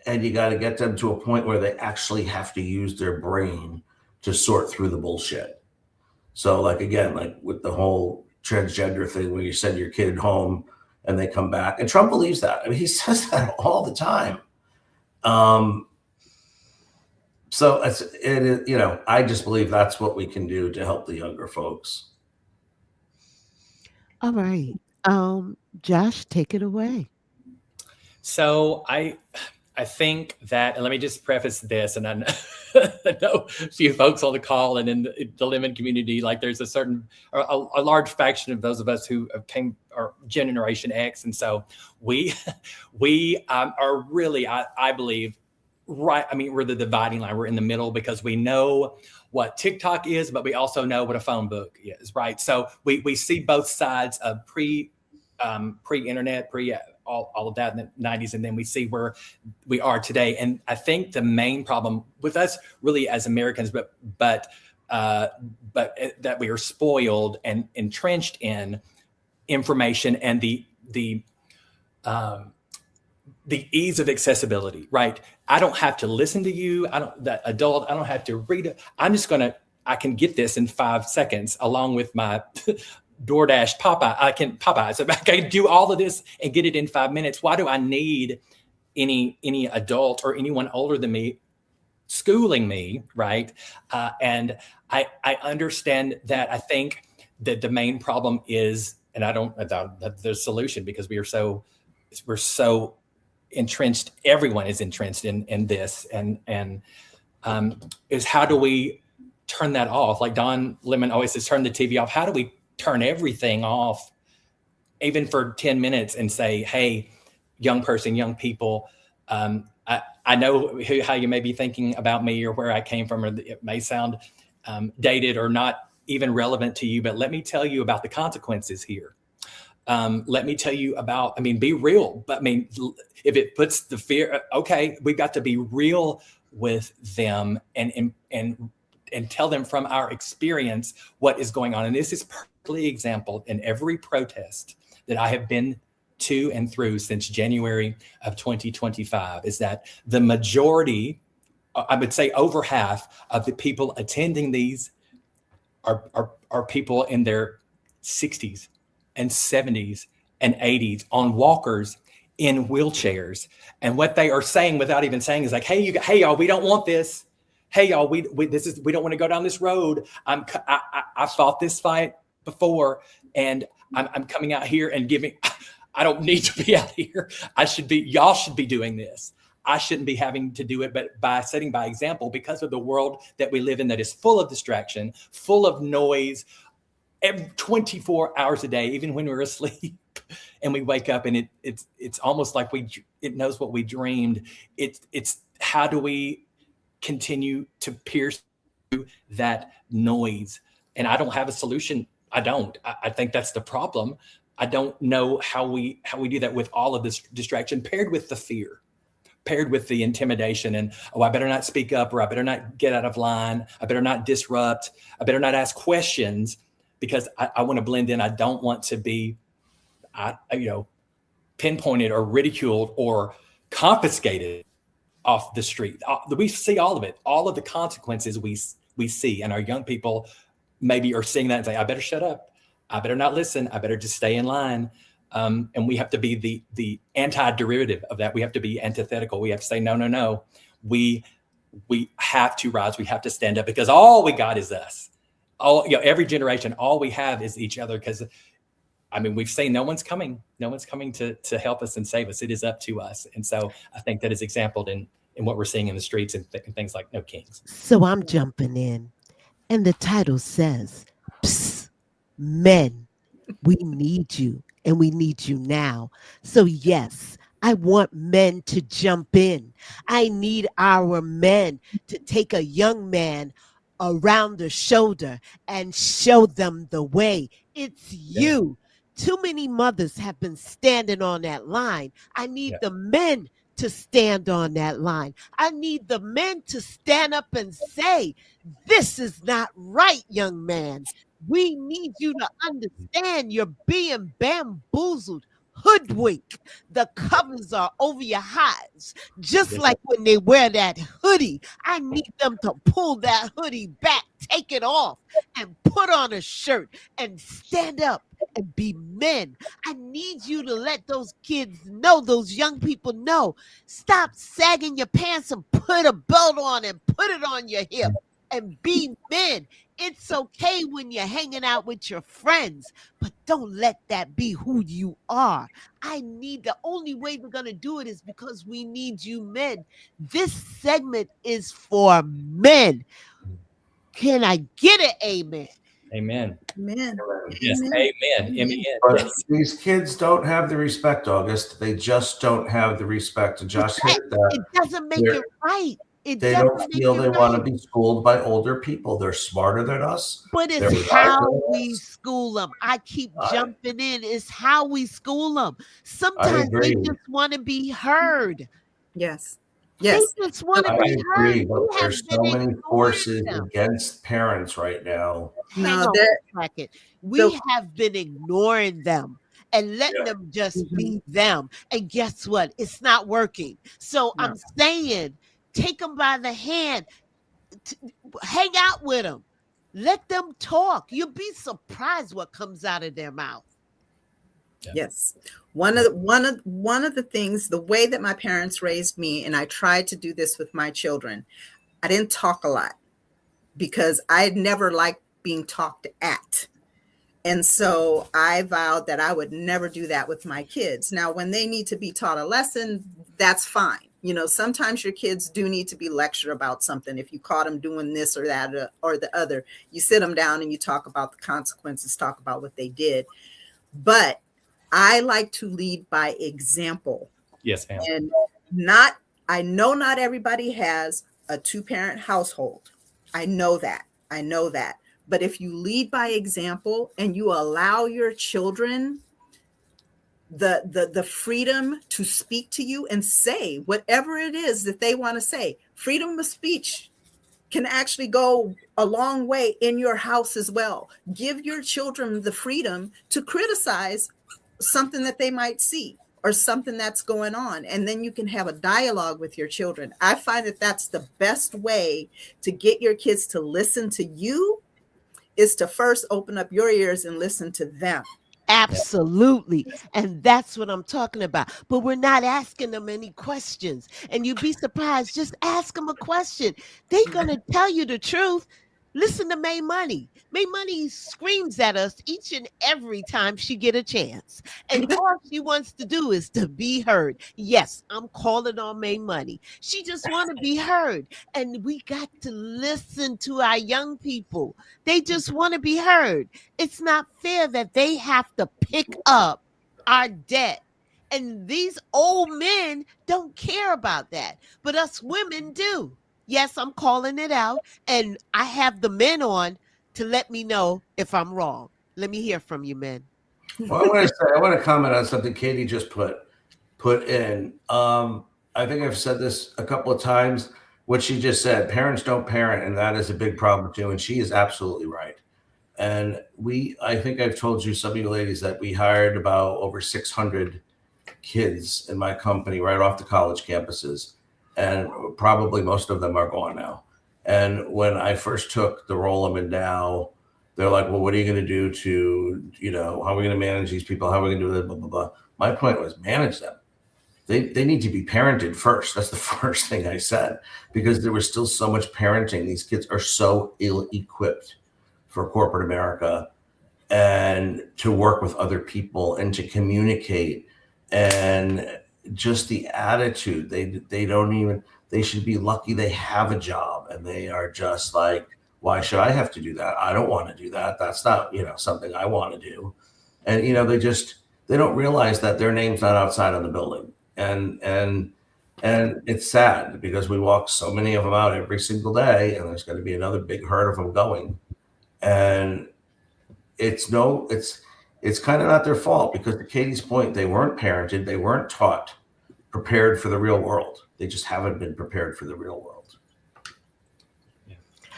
and you got to get them to a point where they actually have to use their brain to sort through the bullshit. So like with the whole transgender thing where you send your kid home and they come back, and Trump believes that. He says that all the time. So I just believe that's what we can do to help the younger folks. All right. Josh, take it away. So I I think that, and let me just preface this, and I know a few folks on the call and in the lemon community, like there's a large faction of those of us who are Generation X, and so we are really, I believe, right. I mean, we're the dividing line. We're in the middle because we know what TikTok is, but we also know what a phone book is, right? So we see both sides of pre-internet, all of that in the 90s, and then we see where we are today. And I think the main problem with us, really as Americans, but that we are spoiled and entrenched in information and the ease of accessibility, right? I don't have to listen to you. I don't have to read it. I can get this in 5 seconds along with my DoorDash Popeye. So I can do all of this and get it in 5 minutes. Why do I need any adult or anyone older than me schooling me, right? And I understand that. I think that the main problem is, and I don't that there's a solution because we're so entrenched. Everyone is entrenched in this, and is how do we turn that off? Like Don Lemon always says, turn the TV off. How do we turn everything off, even for 10 minutes, and say, hey, young person, young people, I know how you may be thinking about me or where I came from, or it may sound dated or not even relevant to you, but let me tell you about the consequences here. Let me tell you about, be real. But if it puts the fear, okay, we've got to be real with them and tell them from our experience what is going on. And this is perfectly example in every protest that I have been to and through since January of 2025, is that the majority, I would say over half of the people attending these are people in their 60s and 70s and 80s on walkers in wheelchairs. And what they are saying without even saying is like, hey, y'all, we don't want this. Hey, y'all, we don't want to go down this road. I fought this fight before, and I'm coming out here and I don't need to be out here. Y'all should be doing this. I shouldn't be having to do it, but by setting by example, because of the world that we live in that is full of distraction, full of noise, 24 hours a day, even when we're asleep, and we wake up and it's almost like it knows what we dreamed. It's how do we continue to pierce through that noise? And I don't have a solution. I don't. I think that's the problem. I don't know how we do that with all of this distraction paired with the fear, paired with the intimidation and, oh, I better not speak up, or I better not get out of line. I better not disrupt. I better not ask questions because I want to blend in. I don't want to be, pinpointed or ridiculed or confiscated off the street. We see all of it, all of the consequences we see, and our young people maybe are seeing that and say, I better shut up. I better not listen. I better just stay in line. And we have to be the anti-derivative of that. We have to be antithetical. We have to say, no. We have to rise. We have to stand up because all we got is us. Every generation, all we have is each other. Because we've seen no one's coming. No one's coming to help us and save us. It is up to us. And so I think that is exampled in what we're seeing in the streets and things like No Kings. So I'm jumping in, and the title says, Psst Men, we need you, and we need you now. So yes, I want men to jump in. I need our men to take a young man around the shoulder and show them the way. It's you. Too many mothers have been standing on that line. I need the men to stand on that line. I need the men to stand up and say, this is not right, young man. We need you to understand you're being bamboozled, hoodwinked. The covers are over your eyes, just like when they wear that hoodie. I need them to pull that hoodie back, take it off, and put on a shirt and stand up and be men. I need you to let those kids know, those young people know, stop sagging your pants and put a belt on and put it on your hip and be men. It's okay when you're hanging out with your friends, but don't let that be who you are. The only way we're going to do it is because we need you men. This segment is for men. Can I get an amen? Amen. Amen. Yes. Amen. Amen. Amen. But Yes. these kids don't have the respect, August. They just don't have the respect. And Josh hit It that. doesn't make it right. It They doesn't don't make feel it they want to right. be schooled by older people. They're smarter than us. But it's They're how wiser than we us. school them. I keep I, jumping in. It's how we school them. I Sometimes they agree. just want to be heard. Yes. They Yes. just want to I be heard. agree, but We have there's been so many ignoring forces them. against parents right now. Hang No, on there. a second. The, We have been ignoring them and letting Yeah. them just Mhm. be them. And guess what? It's not working. So No. I'm saying, take them by the hand, hang out with them, let them talk. You'll be surprised what comes out of their mouth. Yes. One of the things, the way that my parents raised me, and I tried to do this with my children, I didn't talk a lot because I had never liked being talked at. And so I vowed that I would never do that with my kids. Now, when they need to be taught a lesson, that's fine. You know, sometimes your kids do need to be lectured about something. If you caught them doing this or that or the other, you sit them down and you talk about the consequences, talk about what they did. But I like to lead by example. Yes, ma'am. And I know not everybody has a two-parent household. I know that. I know that. But if you lead by example and you allow your children the freedom to speak to you and say whatever it is that they want to say, freedom of speech can actually go a long way in your house as well. Give your children the freedom to criticize something that they might see or something that's going on. And then you can have a dialogue with your children. I find that that's the best way to get your kids to listen to you, is to first open up your ears and listen to them. Absolutely. And that's what I'm talking about. But we're not asking them any questions. And you'd be surprised. Just ask them a question. They're going to tell you the truth. Listen to May Money. May Money screams at us each and every time she get a chance. And all she wants to do is to be heard. Yes, I'm calling on May Money. She just want to be heard. And we got to listen to our young people. They just want to be heard. It's not fair that they have to pick up our debt. And these old men don't care about that. But us women do. Yes, I'm calling it out. And I have the men on to let me know if I'm wrong. Let me hear from you, men. Well, I want to comment on something Katie just put in. I think I've said this a couple of times. What she just said, parents don't parent, and that is a big problem too. And she is absolutely right. And I think I've told you, some of you ladies, that we hired about over 600 kids in my company right off the college campuses. And probably most of them are gone now. And when I first took the role I'm in now, they're like, well, what are you going to do to, how are we going to manage these people? How are we going to do this? Blah, blah, blah. My point was manage them. They need to be parented first. That's the first thing I said, because there was still so much parenting. These kids are so ill-equipped for corporate America and to work with other people and to communicate, and just the attitude. They should be lucky they have a job, and they are just like, why should I have to do that? I don't want to do that. That's not, something I want to do. And they don't realize that their name's not outside on the building. And it's sad because we walk so many of them out every single day, and there's going to be another big herd of them going. And it's kind of not their fault, because to Katie's point, they weren't parented, they weren't taught, prepared for the real world. They just haven't been prepared for the real world.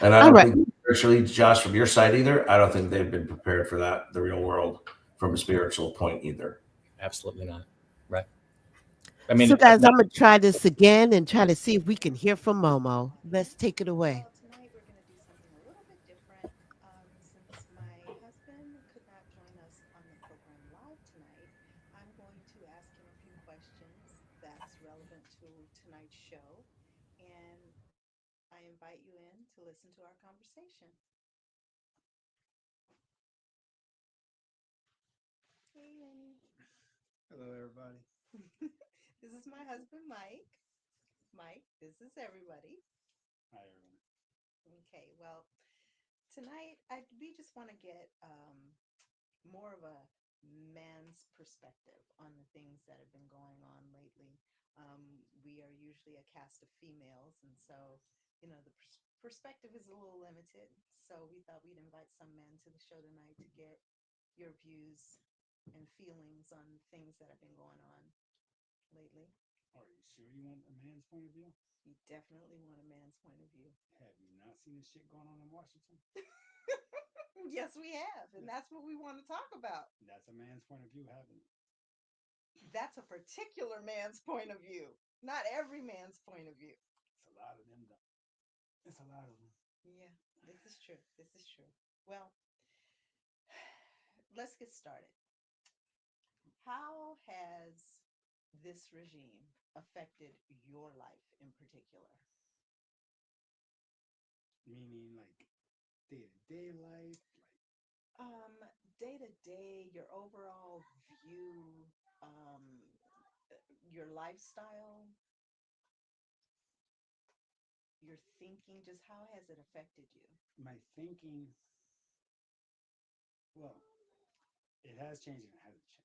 And I don't think spiritually, Josh, from your side either, I don't think they've been prepared for that, the real world, from a spiritual point either. Absolutely not. Right. So guys, I'm going to try this again and try to see if we can hear from Momo. Let's take it away. Tonight we're going to do something a little bit different. Since my husband could not join us on the program live tonight, I'm going to ask him a few questions that's relevant to tonight's show, and I invite you in to listen to our conversation. everybody. This is my husband, Mike. Mike, this is everybody. Hi, everyone. Okay, well, tonight we just want to get more of a man's perspective on the things that have been going on lately. We are usually a cast of females, and so, the perspective is a little limited. So we thought we'd invite some men to the show tonight to get your views and feelings on things that have been going on lately. Are you sure you want a man's point of view? You definitely want a man's point of view. Have you not seen the shit going on in Washington? Yes, we have, and that's what we want to talk about. That's a man's point of view, haven't it? That's a particular man's point of view, not every man's point of view. It's a lot of them, though. It's a lot of them. Yeah, this is true. This is true. Well, let's get started. How has this regime affected your life in particular? Meaning, like, day-to-day life, Day to day, your overall view, your lifestyle, your thinking, just how has it affected you? my thinking. Well, it has changed and it hasn't changed.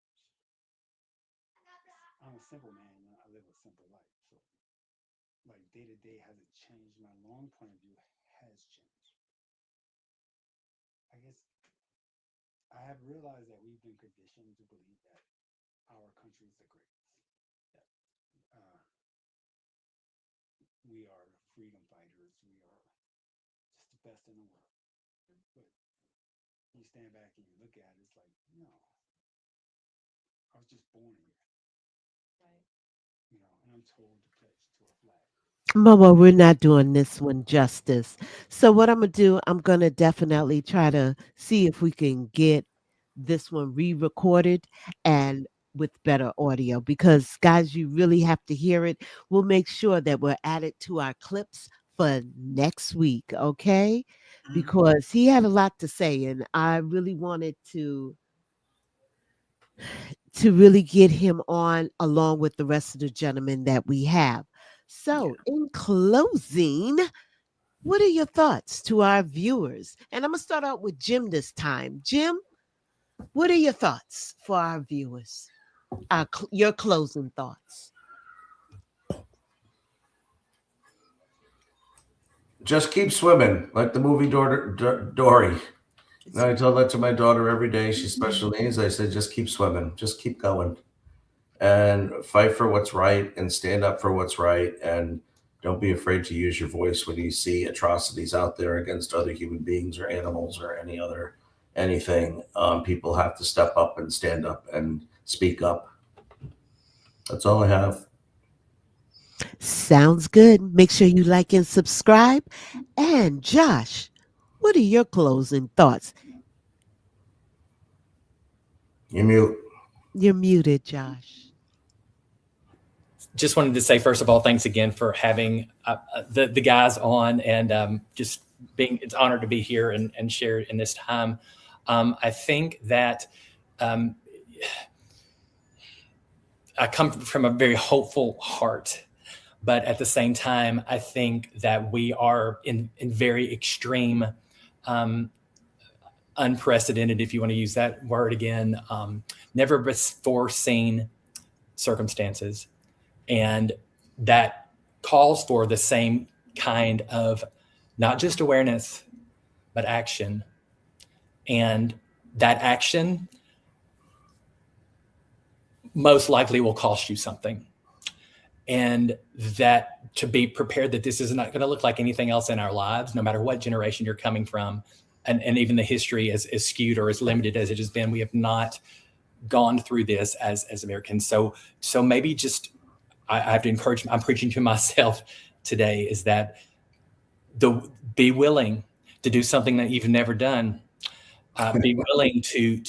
I'm a simple man. I live a simple life. So, like, day-to-day hasn't changed. My long point of view has changed. I guess I have realized that we've been conditioned to believe that our country is the greatest. That we are freedom fighters. We are just the best in the world. But you stand back and you look at it, it's like, no, I was just born here. Right. And I'm told to pledge to a flag. Momo, we're not doing this one justice. So what I'm gonna do, I'm gonna definitely try to see if we can get this one re-recorded and with better audio because guys, you really have to hear it. We'll make sure that we'll add it to our clips for next week, okay? Because he had a lot to say and I really wanted to really get him on along with the rest of the gentlemen that we have. So, in closing, what are your thoughts to our viewers? And I'm going to start out with Jim this time. Jim, what are your thoughts for our viewers? Your closing thoughts. Just keep swimming, like the movie Dory. And I tell that to my daughter every day. She's special needs. I said, just keep swimming, just keep going, and fight for what's right, and stand up for what's right, and don't be afraid to use your voice when you see atrocities out there against other human beings or animals or anything. People have to step up and stand up and speak up. That's all I have. Sounds good. Make sure you like and subscribe. And Josh, what are your closing thoughts? You're mute. You're muted, Josh. Just wanted to say, first of all, thanks again for having the guys on, and just it's an honor to be here and share in this time. I think that I come from a very hopeful heart, but at the same time, I think that we are in very extreme, unprecedented, if you want to use that word again, never before seen circumstances. And that calls for the same kind of not just awareness, but action. And that action most likely will cost you something. And that to be prepared that this is not going to look like anything else in our lives, no matter what generation you're coming from. And even the history is skewed or as limited as it has been. We have not gone through this as Americans. So maybe just, I have to encourage, I'm preaching to myself today, is that be willing to do something that you've never done. Be willing to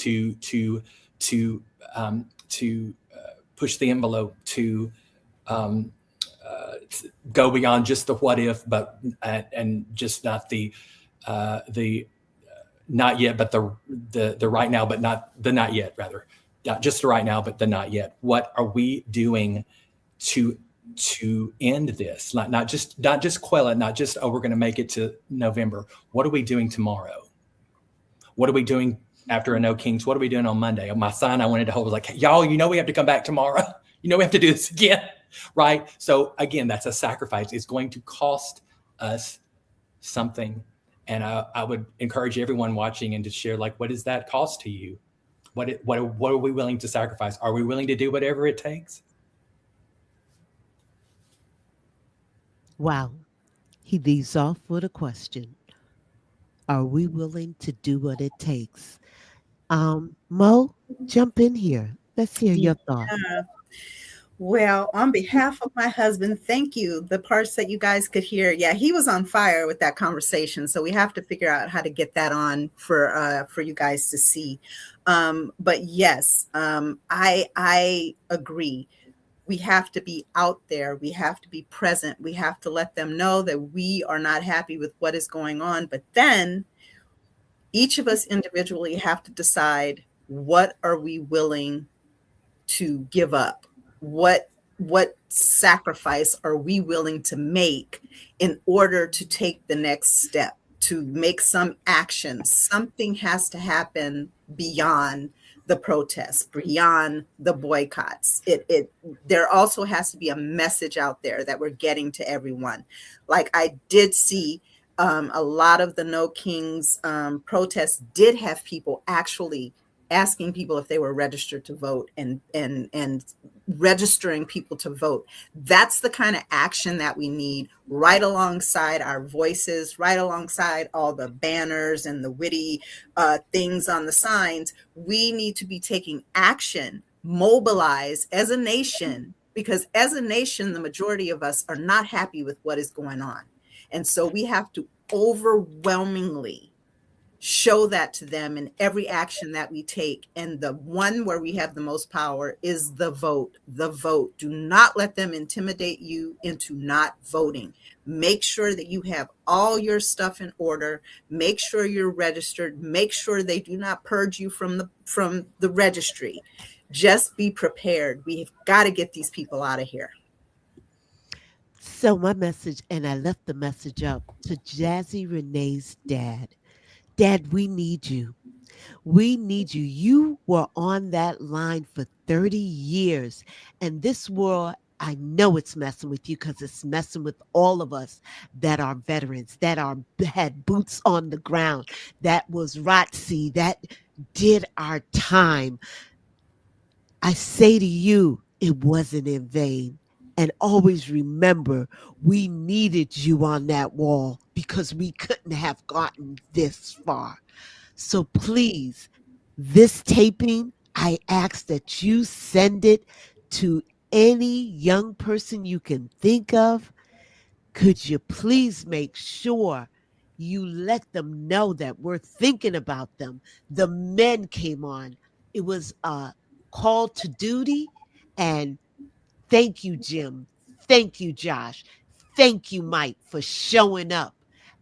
push the envelope, to go beyond just the what if, but and just not the not yet, but the right now, but not the not yet, rather. not just right now, but the not yet. What are we doing to end this? Not just quell it, not just, oh, we're going to make it to November. What are we doing tomorrow? What are we doing after a No Kings? What are we doing on Monday? My sign I wanted to hold was like, y'all, we have to come back tomorrow. We have to do this again, right? So again, that's a sacrifice. It's going to cost us something. And I would encourage everyone watching and to share, like, what does that cost to you? What are we willing to sacrifice? Are we willing to do whatever it takes? Wow. He leaves off with a question. Are we willing to do what it takes? Mo, jump in here. Let's hear your thoughts. Yeah. Well, on behalf of my husband, thank you. The parts that you guys could hear, yeah, he was on fire with that conversation. So we have to figure out how to get that on for you guys to see. But yes, I agree. We have to be out there. We have to be present. We have to let them know that we are not happy with what is going on. But then each of us individually have to decide, what are we willing to give up? What sacrifice are we willing to make in order to take the next step, to make some action? Something has to happen beyond the protests, beyond the boycotts. There also has to be a message out there that we're getting to everyone. Like, I did see a lot of the No Kings protests did have people actually asking people if they were registered to vote, and registering people to vote. That's the kind of action that we need, right alongside our voices, right alongside all the banners and the witty things on the signs. We need to be taking action, mobilize as a nation, because as a nation, the majority of us are not happy with what is going on. And so we have to overwhelmingly show that to them in every action that we take. And the one where we have the most power is the vote. The vote. Do not let them intimidate you into not voting. Make sure that you have all your stuff in order. Make sure you're registered. Make sure they do not purge you from the registry. Just be prepared. We've got to get these people out of here. So my message, and I left the message up to Jazzy Renee's dad. Dad, we need you. We need you. You were on that line for 30 years. And this world, I know it's messing with you because it's messing with all of us that are veterans, that are had boots on the ground, that was ROTC, that did our time. I say to you, it wasn't in vain. And always remember, we needed you on that wall because we couldn't have gotten this far. So please, this taping, I ask that you send it to any young person you can think of. Could you please make sure you let them know that we're thinking about them? The men came on. It was a call to duty. And thank you, Jim. Thank you, Josh. Thank you, Mike, for showing up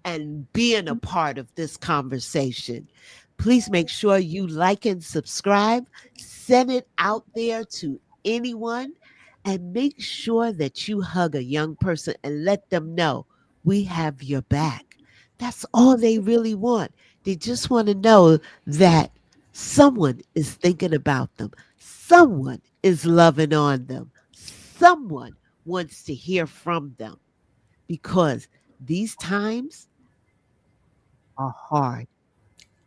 and being a part of this conversation. Please make sure you like and subscribe. Send it out there to anyone and make sure that you hug a young person and let them know we have your back. That's all they really want. They just want to know that someone is thinking about them, someone is loving on them, someone wants to hear from them because these times are hard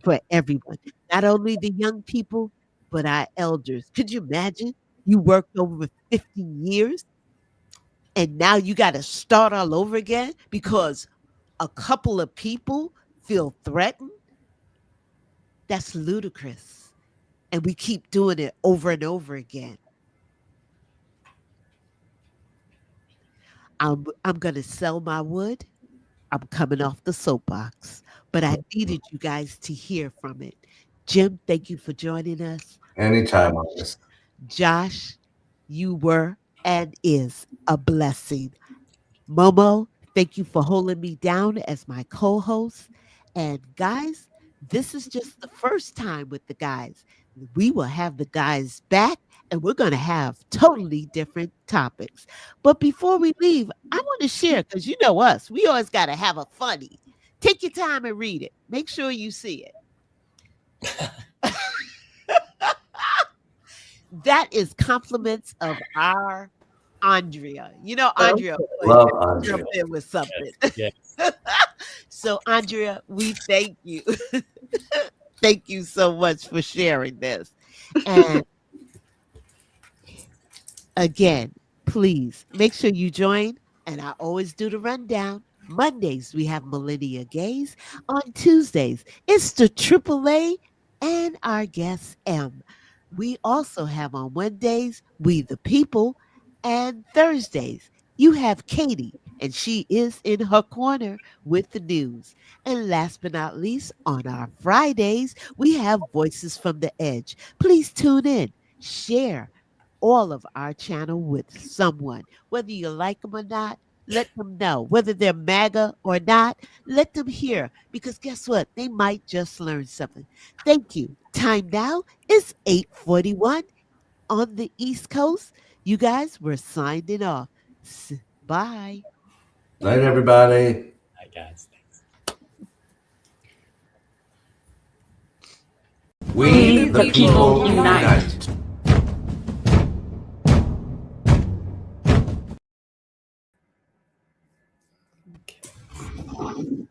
for everyone, not only the young people, but our elders. Could you imagine? You worked over 50 years and now you got to start all over again because a couple of people feel threatened? That's ludicrous. And we keep doing it over and over again. I'm going to sell my wood. I'm coming off the soapbox, but I needed you guys to hear from it. Jim, thank you for joining us. Anytime, August. Josh, you were and is a blessing. Momo, thank you for holding me down as my co host. And guys, this is just the first time with the guys. we will have the guys back and we're going to have totally different topics. But before we leave, I want to share because you know us, we always got to have a funny. Take your time and read it. Make sure you see it. That is compliments of our Andrea. You know, Andrea Love jump Andrea. in with something. Yes. So, Andrea, we thank you. Thank you so much for sharing this. And again, please make sure you join. And I always do the rundown. Mondays, we have Millennia Gaze. On Tuesdays, it's the AAA and our guest M. We also have on Wednesdays, We the People. And Thursdays, you have Katie, and she is in her corner with the news. And last but not least, on our Fridays, we have Voices from the Edge. Please tune in, share all of our channel with someone, whether you like them or not. Let them know whether they're MAGA or not. Let them hear because guess what? They might just learn something. Thank you. Time now is 8:41 on the East Coast. You guys, we're signing off. Bye. Night, everybody. Hi, guys. We the people unite. Okay.